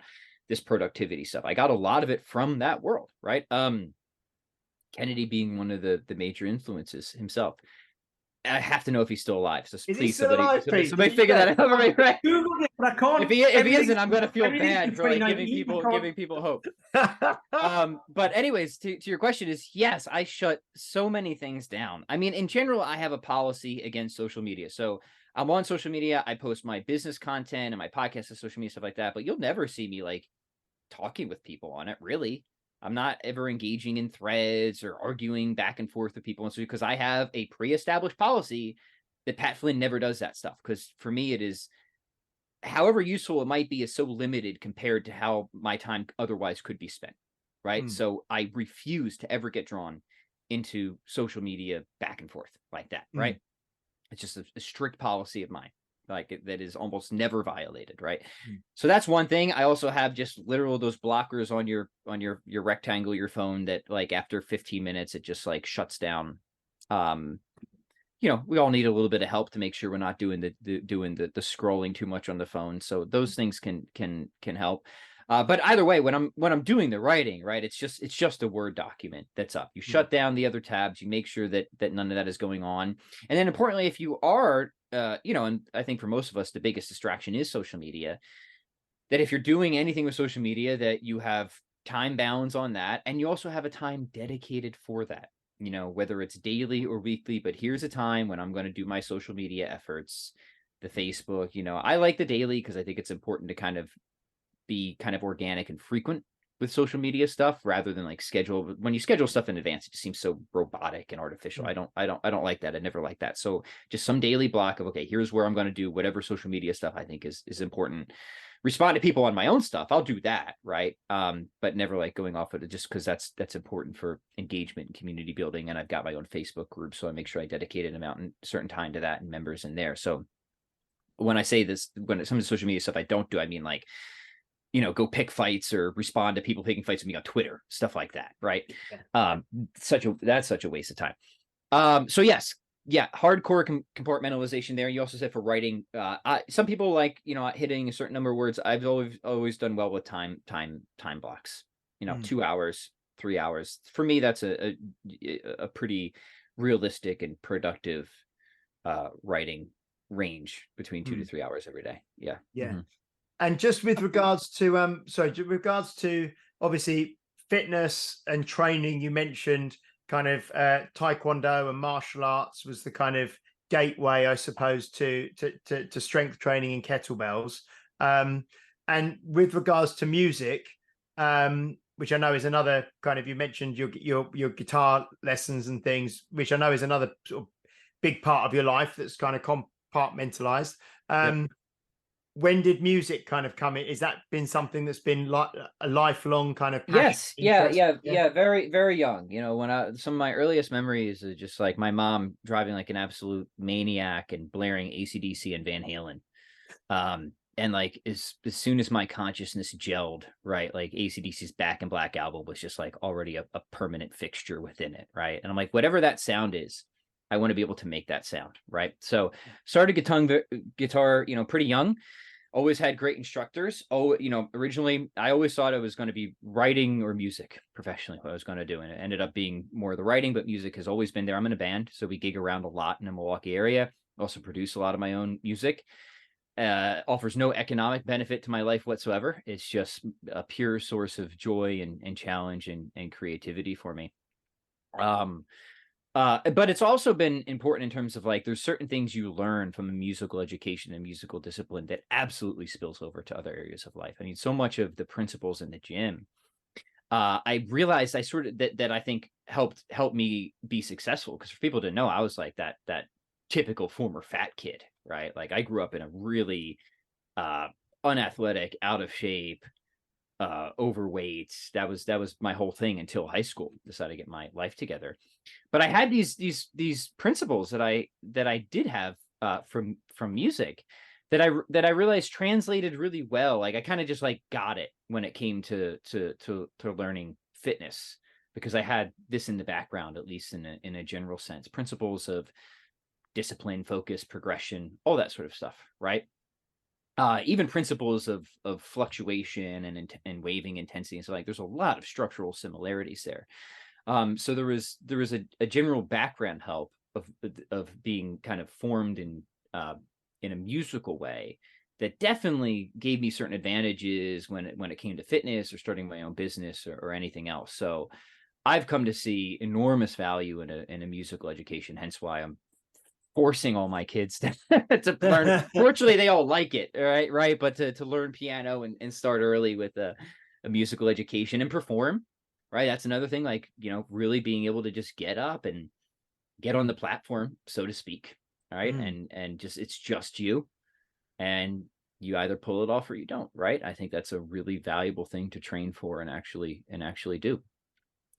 Speaker 4: this productivity stuff. I got a lot of it from that world, right? Kennedy being one of the major influences himself. I have to know if he's still alive. So please, somebody figure that out for me, right?
Speaker 3: Google it, but I can't.
Speaker 4: If he isn't, I'm going to feel bad for like giving people hope. But anyways, to your question is, yes, I shut so many things down. I mean, in general, I have a policy against social media. So I'm on social media. I post my business content and my podcast and social media, stuff like that. But you'll never see me like talking with people on it, really. I'm not ever engaging in threads or arguing back and forth with people, because I have a pre-established policy that Pat Flynn never does that stuff. Because for me, it is, however useful it might be, is so limited compared to how my time otherwise could be spent, right? So I refuse to ever get drawn into social media back and forth like that, right? It's just a strict policy of mine. Like, that is almost never violated, right? So that's one thing. I also have just literal those blockers on your rectangle, your phone, that like after 15 minutes it just like shuts down. We all need a little bit of help to make sure we're not doing the scrolling too much on the phone. So those things can help. But either way, when I'm doing the writing, right, it's just a Word document that's up. You shut down the other tabs. You make sure that none of that is going on. And then importantly, if you are and I think for most of us, the biggest distraction is social media, that if you're doing anything with social media, that you have time bounds on that. And you also have a time dedicated for that, whether it's daily or weekly, but here's a time when I'm going to do my social media efforts. the Facebook. You know, I like the daily because I think it's important to kind of be kind of organic and frequent with social media stuff rather than like schedule. When you schedule stuff in advance, it just seems so robotic and artificial. I don't like that. I never like that. So just some daily block of, okay, here's where I'm going to do whatever social media stuff I think is important. Respond to people on my own stuff, I'll do that, right? But never like going off of it, just because that's important for engagement and community building. And I've got my own Facebook group, so I make sure I dedicate an amount and certain time to that and members in there. So when I say this, when some of the social media stuff I don't do, I mean like, you know, go pick fights or respond to people picking fights with me on Twitter, stuff like that, right? Yeah. That's such a waste of time. So yes, yeah, hardcore compartmentalization there. You also said for writing, some people like, you know, hitting a certain number of words. I've always done well with time blocks, you know, 2 hours, 3 hours. For me, that's a pretty realistic and productive writing range between 2 to 3 hours every day. Yeah.
Speaker 2: Yeah. Mm-hmm. And just with regards to obviously fitness and training, you mentioned kind of taekwondo and martial arts was the kind of gateway, I suppose, to strength training and kettlebells. And with regards to music, which I know is another kind of, you mentioned your guitar lessons and things, which I know is another sort of big part of your life that's kind of compartmentalized. Yep. When did music kind of come in? Is that been something that's been like a lifelong kind of passion?
Speaker 4: Yes. Yeah. Very, very young. You know, when some of my earliest memories are just like my mom driving like an absolute maniac and blaring AC/DC and Van Halen. And like as soon as my consciousness gelled, right, like AC/DC's Back in Black album was just like already a permanent fixture within it, right? And I'm like, whatever that sound is, I want to be able to make that sound, right? So started guitar, you know, pretty young. Always had great instructors. Oh, you know, originally I always thought I was going to be writing or music professionally, what I was going to do. And it ended up being more the writing, but music has always been there. I'm in a band, so we gig around a lot in the Milwaukee area. Also produce a lot of my own music. Offers no economic benefit to my life whatsoever. It's just a pure source of joy and challenge and creativity for me. But it's also been important in terms of like, there's certain things you learn from a musical education and musical discipline that absolutely spills over to other areas of life. I mean, so much of the principles in the gym, I realized I sort of that I think helped me be successful. Because for people to know, I was like that typical former fat kid, right? Like I grew up in a really unathletic, out of shape, overweight. That was my whole thing until high school. Decided to get my life together. But I had these principles that I did have from music that I realized translated really well. Like I kind of just like got it when it came to learning fitness, because I had this in the background, at least in a general sense, principles of discipline, focus, progression, all that sort of stuff, right? Even principles of fluctuation and waving intensity. And so like there's a lot of structural similarities there. So there was a general background help of being kind of formed in a musical way that definitely gave me certain advantages when it came to fitness or starting my own business or anything else. So I've come to see enormous value in a musical education, hence why I'm forcing all my kids to learn. Fortunately, they all like it, right? But to learn piano and start early with a musical education and perform. Right. That's another thing, like, you know, really being able to just get up and get on the platform, so to speak. Right. And just it's just you, and you either pull it off or you don't. Right. I think that's a really valuable thing to train for and actually do.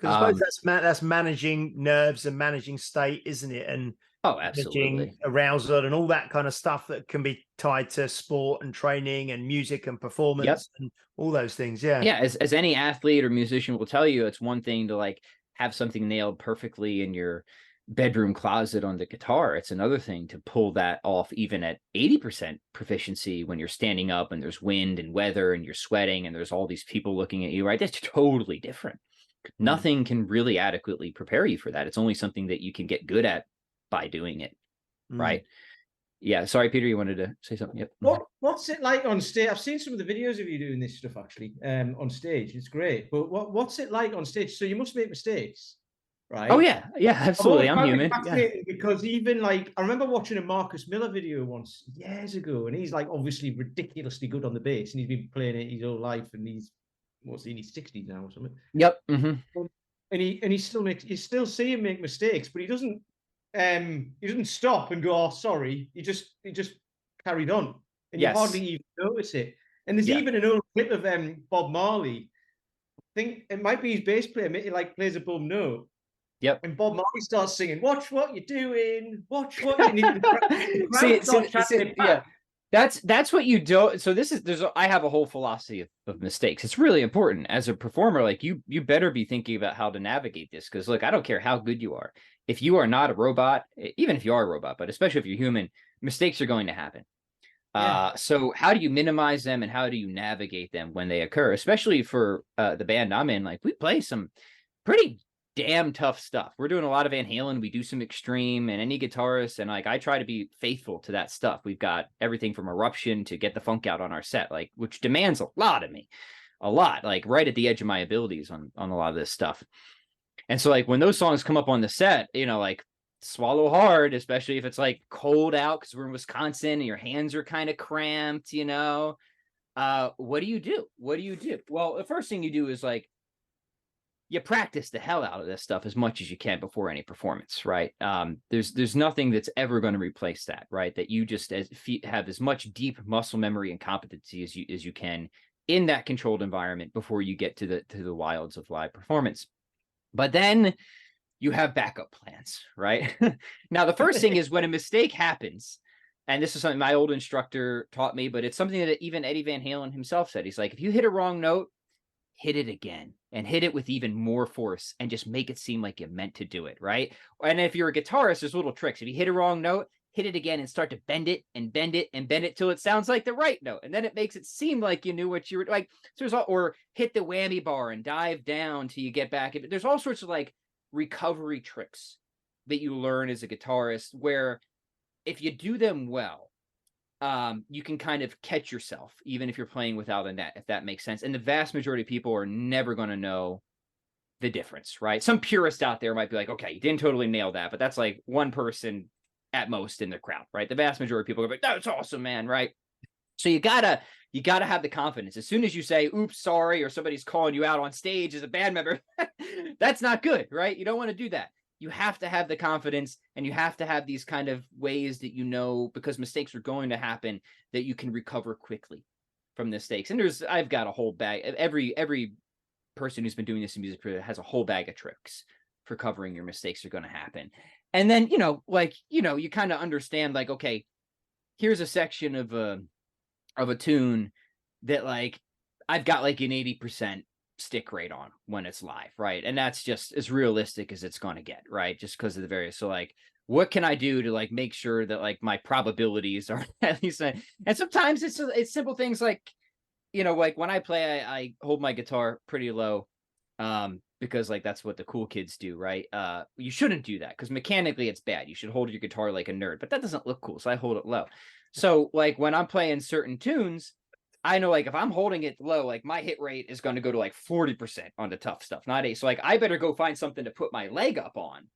Speaker 2: Because I suppose that's managing nerves and managing state, isn't it? And
Speaker 4: absolutely,
Speaker 2: arousal and all that kind of stuff that can be tied to sport and training and music and performance and all those things. Yeah.
Speaker 4: As any athlete or musician will tell you, it's one thing to like have something nailed perfectly in your bedroom closet on the guitar. It's another thing to pull that off even at 80% proficiency when you're standing up and there's wind and weather and you're sweating and there's all these people looking at you, right? That's totally different. Nothing can really adequately prepare you for that. It's only something that you can get good at by doing it, right? Yeah. Sorry, Peter, you wanted to say something? Yep.
Speaker 3: What's it like on stage? I've seen some of the videos of you doing this stuff actually on stage. It's great. But what's it like on stage? So you must make mistakes, right?
Speaker 4: Oh yeah, absolutely. I'm human. Yeah.
Speaker 3: Because even like I remember watching a Marcus Miller video once years ago, and he's like obviously ridiculously good on the bass, and he's been playing it his whole life, and he's what's he in his 60s now or something.
Speaker 4: Yep. Mm-hmm.
Speaker 3: And he still makes, you still see him make mistakes, but he doesn't stop and go, oh sorry. He just carried on, and
Speaker 4: Yes.
Speaker 3: you hardly even notice it. And there's even an old clip of Bob Marley. I think it might be his bass player, he like plays a bum note.
Speaker 4: Yep.
Speaker 3: And Bob Marley starts singing, "Watch what you're doing, watch what you need."
Speaker 4: Yeah. That's what you do. So I have a whole philosophy of mistakes. It's really important as a performer. Like you better be thinking about how to navigate this. Because look, I don't care how good you are. If you are not a robot, even if you are a robot, but especially if you're human, mistakes are going to happen. Yeah. So how do you minimize them and how do you navigate them when they occur? Especially for the band I'm in, like we play some pretty damn tough stuff. We're doing a lot of Van Halen. We do some extreme, and any guitarist, and like I try to be faithful to that stuff. We've got everything from Eruption to Get the Funk Out on our set, like which demands a lot of me, a lot, like right at the edge of my abilities on a lot of this stuff. And so like when those songs come up on the set, like swallow hard, especially if it's like cold out because we're in Wisconsin and your hands are kind of cramped. What do you do? Well, the first thing you do is like you practice the hell out of this stuff as much as you can before any performance, right? There's nothing that's ever going to replace that, right? That you just have as much deep muscle memory and competency as you can in that controlled environment before you get to the wilds of live performance. But then you have backup plans, right? Now, the first thing is when a mistake happens, and this is something my old instructor taught me, but it's something that even Eddie Van Halen himself said. He's like, if you hit a wrong note, hit it again and hit it with even more force and just make it seem like you meant to do it, right? And if you're a guitarist, there's little tricks. If you hit a wrong note, hit it again and start to bend it and bend it and bend it till it sounds like the right note. And then it makes it seem like you knew what you were like. So or hit the whammy bar and dive down till you get back. There's all sorts of like recovery tricks that you learn as a guitarist where if you do them well, you can kind of catch yourself, even if you're playing without a net, if that makes sense. And the vast majority of people are never going to know the difference, right? Some purist out there might be like, okay, you didn't totally nail that, but that's like one person at most in the crowd, right? The vast majority of people are like, that's awesome, man, right? So you gotta have the confidence. As soon as you say, oops, sorry, or somebody's calling you out on stage as a band member, that's not good, right? You don't want to do that. You have to have the confidence and you have to have these kind of ways that because mistakes are going to happen, that you can recover quickly from mistakes. And I've got a whole bag. Every person who's been doing this in music has a whole bag of tricks for covering your mistakes are going to happen. And then, you kind of understand like, okay, here's a section of a tune that like, I've got like an 80% stick rate on when it's live, right? And that's just as realistic as it's going to get, right? Just because of the various. So like, what can I do to like make sure that like my probabilities are at least? And sometimes it's simple things like, like when I play, I hold my guitar pretty low, because like that's what the cool kids do, right? You shouldn't do that because mechanically it's bad. You should hold your guitar like a nerd, but that doesn't look cool, so I hold it low. So like when I'm playing certain tunes, I know like if I'm holding it low, like my hit rate is going to go to like 40% on the tough stuff, not 8. So like I better go find something to put my leg up on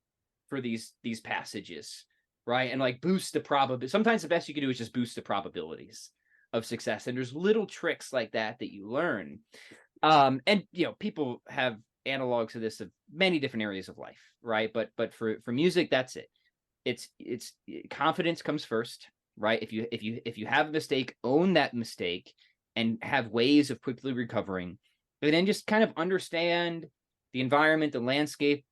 Speaker 4: for these passages, right? And like boost the probability. Sometimes the best you can do is just boost the probabilities of success. And there's little tricks like that you learn. And people have analogs of this of many different areas of life, right? But for music, that's it. It's confidence comes first, right? If you have a mistake, own that mistake and have ways of quickly recovering, and then just kind of understand the environment, the landscape,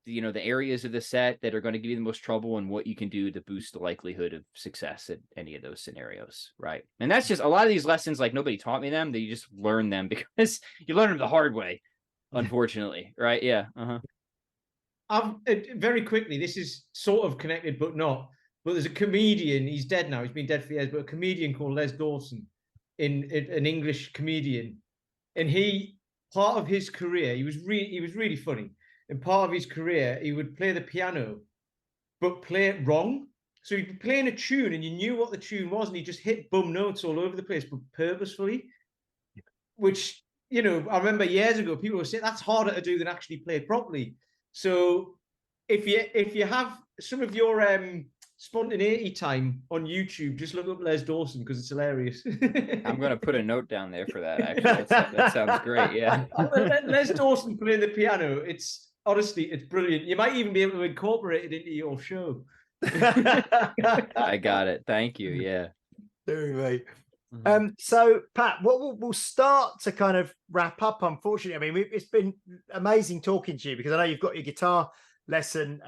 Speaker 4: the areas of the set that are going to give you the most trouble and what you can do to boost the likelihood of success in any of those scenarios, right? And that's just a lot of these lessons, like nobody taught me them. That you just learn them because you learn them the hard way, unfortunately, right? Yeah.
Speaker 3: Very quickly, this is sort of connected, but not. But there's a comedian, he's dead now, he's been dead for years, but a comedian called Les Dawson, an English comedian. And part of his career, he was really funny. And part of his career, he would play the piano, but play it wrong. So he'd be playing a tune and you knew what the tune was, and he just hit bum notes all over the place, but purposefully. Which, I remember years ago, people would say that's harder to do than actually play it properly. So if you have some of your spontaneity time on YouTube, just look up Les Dawson because it's hilarious.
Speaker 4: I'm going to put a note down there for that. Actually, that sounds great. Yeah.
Speaker 3: Les Dawson playing the piano. It's honestly, it's brilliant. You might even be able to incorporate it into your show.
Speaker 4: I got it. Thank you. Yeah.
Speaker 2: Very. So Pat, what we'll start to kind of wrap up. Unfortunately, I mean, it's been amazing talking to you because I know you've got your guitar lesson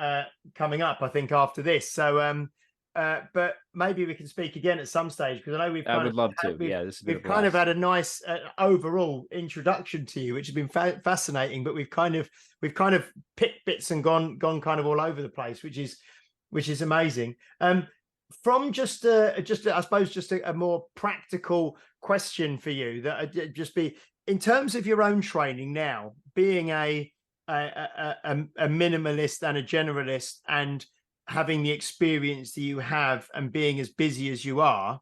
Speaker 2: coming up, I think, after this. So, but maybe we can speak again at some stage because I know we've.
Speaker 4: I would love to. Yeah,
Speaker 2: we've kind of had a nice overall introduction to you, which has been fascinating. But we've kind of picked bits and gone kind of all over the place, which is amazing. From just I suppose just a more practical question for you that I'd just be in terms of your own training now, being a minimalist and a generalist, and having the experience that you have, and being as busy as you are.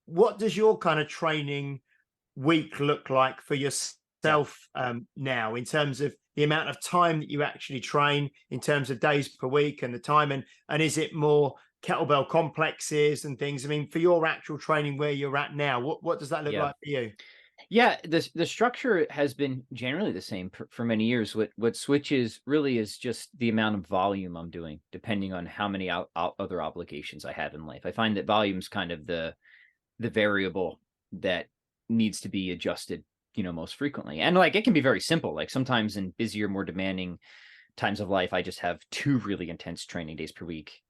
Speaker 2: What does your kind of training week look like for yourself now, in terms of the amount of time that you actually train, in terms of days per week and the time, and is it more kettlebell complexes and things? I mean, for your actual training where you're at now, what does that look like for you?
Speaker 4: Yeah, the structure has been generally the same for many years. What switches really is just the amount of volume I'm doing, depending on how many other obligations I have in life. I find that volume's kind of the variable that needs to be adjusted, most frequently. And like, it can be very simple. Like sometimes in busier, more demanding times of life, I just have 2 really intense training days per week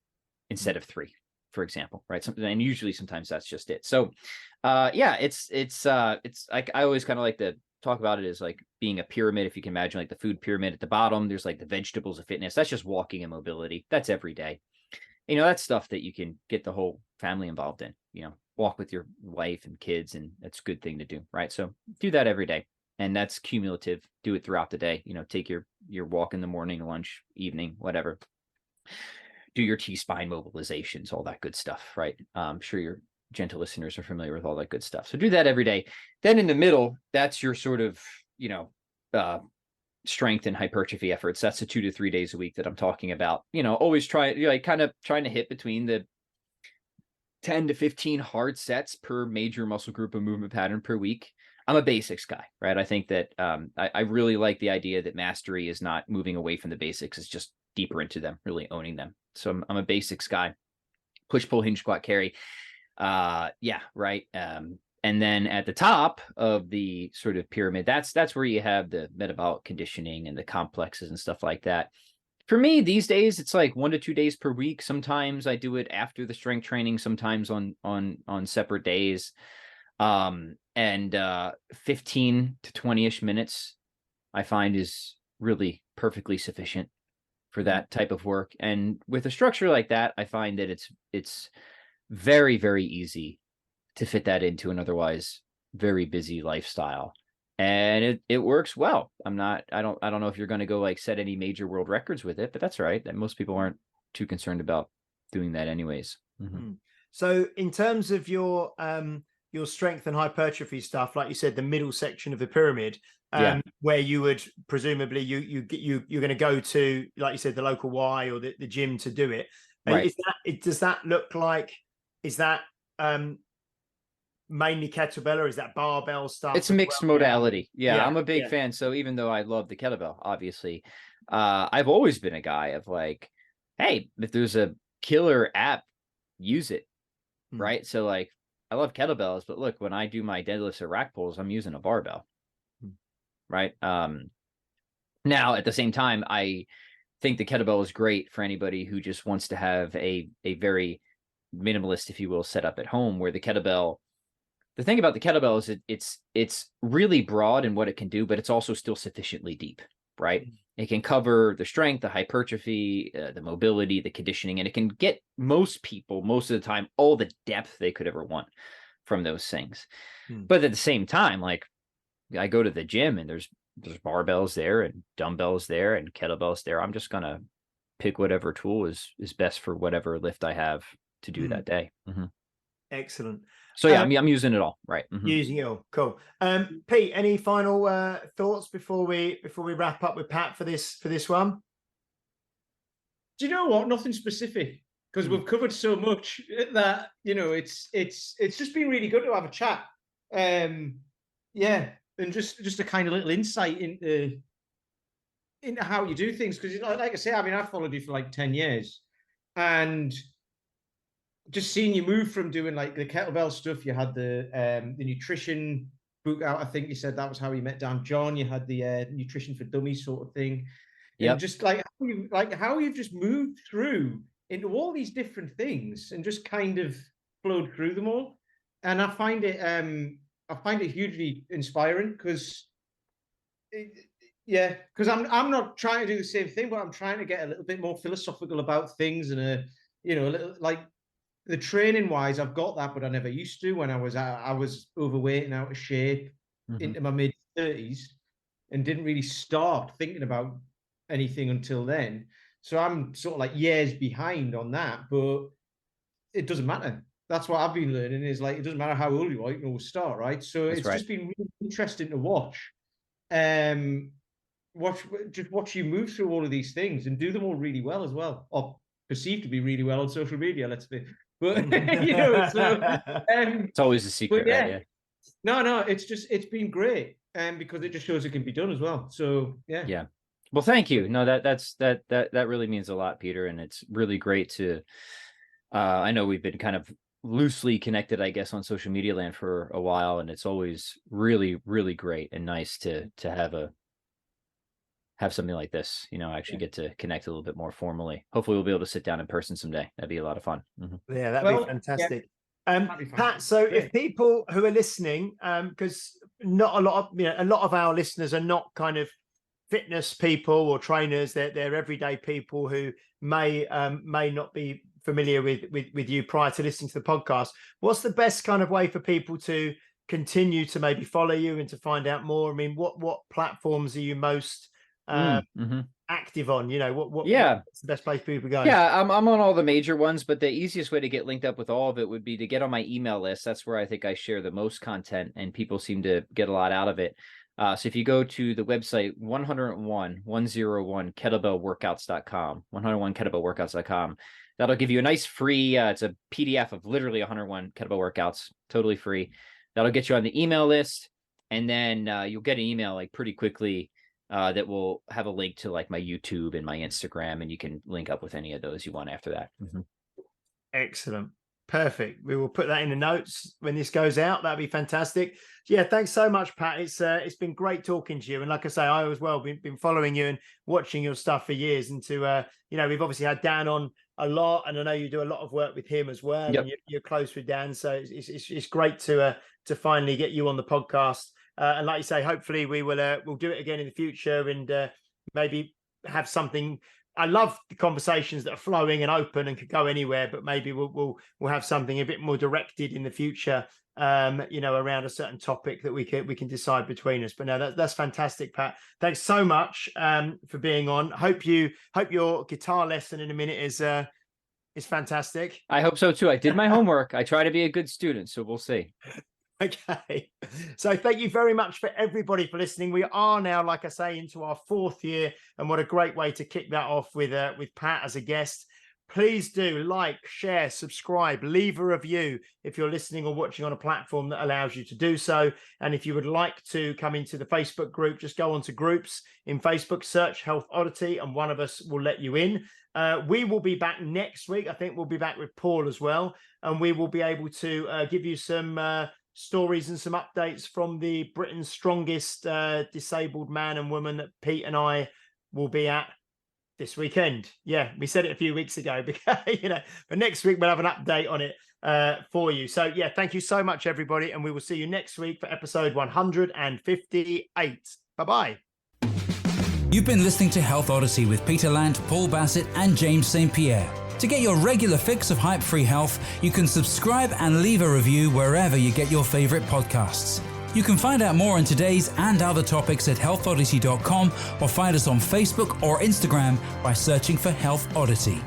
Speaker 4: instead of 3, for example, right? And usually sometimes that's just it. So it's like, I always kind of like to talk about it as like being a pyramid. If you can imagine like the food pyramid at the bottom, there's like the vegetables of fitness. That's just walking and mobility. That's every day. That's stuff that you can get the whole family involved in, walk with your wife and kids, and that's a good thing to do, right? So do that every day, and that's cumulative. Do it throughout the day. Take your walk in the morning, lunch, evening, whatever. Do your T-spine mobilizations, all that good stuff, right? I'm sure your gentle listeners are familiar with all that good stuff. So do that every day. Then in the middle, that's your sort of, strength and hypertrophy efforts. That's the 2 to 3 days a week that I'm talking about. Always kind of trying to hit between the 10 to 15 hard sets per major muscle group and movement pattern per week. I'm a basics guy, right? I think that I really like the idea that mastery is not moving away from the basics. It's just deeper into them, really owning them. So I'm a basics guy. Push, pull, hinge, squat, carry. Right. And then at the top of the sort of pyramid, that's where you have the metabolic conditioning and the complexes and stuff like that. For me these days, it's like 1 to 2 days per week. Sometimes I do it after the strength training, sometimes on separate days. And 15 to 20-ish minutes I find is really perfectly sufficient for that type of work. And with a structure like that, I find that it's very, very easy to fit that into an otherwise very busy lifestyle. And it works well. I don't know if you're going to go like set any major world records with it, but that's all right. That most people aren't too concerned about doing that anyways.
Speaker 2: So in terms of your strength and hypertrophy stuff, like you said, the middle section of the pyramid, where you would presumably you're going to go to, like you said, the local Y or the gym to do it.
Speaker 4: Right.
Speaker 2: Does that look like, is that mainly kettlebell, or is that barbell stuff?
Speaker 4: It's a mixed modality. Yeah, I'm a big fan. So even though I love the kettlebell, obviously, I've always been a guy of like, hey, if there's a killer app, use it. Right. So like, I love kettlebells, but look, when I do my deadlifts or rack pulls, I'm using a barbell. Right. Now at the same time, I think the kettlebell is great for anybody who just wants to have a very minimalist, if you will, setup at home, where the thing about the kettlebell is it's really broad in what it can do, but it's also still sufficiently deep, right? It can cover the strength, the hypertrophy, the mobility, the conditioning, and it can get most people, most of the time, all the depth they could ever want from those things. But at the same time, like, I go to the gym and there's barbells there and dumbbells there and kettlebells there. I'm just going to pick whatever tool is best for whatever lift I have to do that day.
Speaker 2: Excellent.
Speaker 4: So yeah, I'm using it all. Right.
Speaker 2: Using it all. Cool. Pete, any final thoughts before we wrap up with Pat for this one?
Speaker 3: Do you know what? Nothing specific, because we've covered so much that, you know, it's just been really good to have a chat. Yeah, and just a kind of little insight into how you do things, because, like I say, I mean, I've followed you for like 10 years, and just seeing you move from doing like the kettlebell stuff. You had the nutrition book out. I think you said that was how you met Dan John. You had the nutrition for dummies sort of thing. Yeah. And just like how you've just moved through into all these different things and just kind of flowed through them all. And I find it hugely inspiring, because I'm not trying to do the same thing, but I'm trying to get a little bit more philosophical about things, and a little, like, the training wise, I've got that, but I never used to. When I was overweight and out of shape into my mid-30s, and didn't really start thinking about anything until then. So I'm sort of like years behind on that, but it doesn't matter. That's what I've been learning, is like, it doesn't matter how old you are, you can always start, right? So it's just been really interesting to watch. Watch you move through all of these things and do them all really well as well, or perceived to be really well on social media, let's be. But
Speaker 4: it's always a secret.
Speaker 3: Yeah. No, it's been great, because it just shows it can be done as well. So yeah.
Speaker 4: Well, thank you. No, that really means a lot, Peter, and it's really great to. I know we've been kind of loosely connected, I guess, on social media land for a while, and it's always really, really great and nice to have something like this, actually get to connect a little bit more formally. Hopefully we'll be able to sit down in person someday. That'd be a lot of fun.
Speaker 2: Yeah, that'd be fantastic. Pat, so if people who are listening, because not a lot of our listeners are not kind of fitness people or trainers, they're everyday people who may not be familiar with you prior to listening to the podcast. What's the best kind of way for people to continue to maybe follow you and to find out more? I mean, what platforms are you most active on? What's the best place for people to go?
Speaker 4: I'm on all the major ones, but the easiest way to get linked up with all of it would be to get on my email list. That's where I think I share the most content, and people seem to get a lot out of it. So if you go to the website 101 kettlebellworkouts.com, 101kettlebellworkouts.com, that'll give you a nice free, it's a PDF of literally 101 kettlebell workouts, totally free. That'll get you on the email list, and then you'll get an email like pretty quickly that will have a link to like my YouTube and my Instagram, and you can link up with any of those you want after that.
Speaker 2: Excellent. Perfect. We will put that in the notes when this goes out. That'd be fantastic. Yeah, thanks so much, Pat. It's been great talking to you. And like I say, I as well been following you and watching your stuff for years. And to we've obviously had Dan on a lot, and I know you do a lot of work with him as well. Yep. And you're close with Dan, so it's great to finally get you on the podcast. And like you say, hopefully we'll do it again in the future, and maybe have something. I love the conversations that are flowing and open and could go anywhere, but maybe we'll have something a bit more directed in the future, around a certain topic that we can decide between us. But no, that's fantastic, Pat. Thanks so much for being on. Hope your guitar lesson in a minute is fantastic.
Speaker 4: I hope so too. I did my homework. I try to be a good student, so we'll see.
Speaker 2: Okay, so thank you very much for everybody for listening. We are now, like I say, into our 4th year, and what a great way to kick that off with Pat as a guest. Please do like, share, subscribe, leave a review if you're listening or watching on a platform that allows you to do so. And if you would like to come into the Facebook group, just go onto groups in Facebook, search Health Oddity, and one of us will let you in. We will be back next week. I think we'll be back with Paul as well, and we will be able to give you some stories and some updates from the Britain's strongest disabled man and woman that Pete and I will be at this weekend. Yeah, we said it a few weeks ago, because, but next week we'll have an update on it for you. So yeah, thank you so much, everybody, and we will see you next week for episode 158. Bye-bye.
Speaker 1: You've been listening to Health Odyssey with Peter Land, Paul Bassett, and James St. Pierre. To get your regular fix of hype-free health, you can subscribe and leave a review wherever you get your favorite podcasts. You can find out more on today's and other topics at healthodyssey.com, or find us on Facebook or Instagram by searching for Health Odyssey.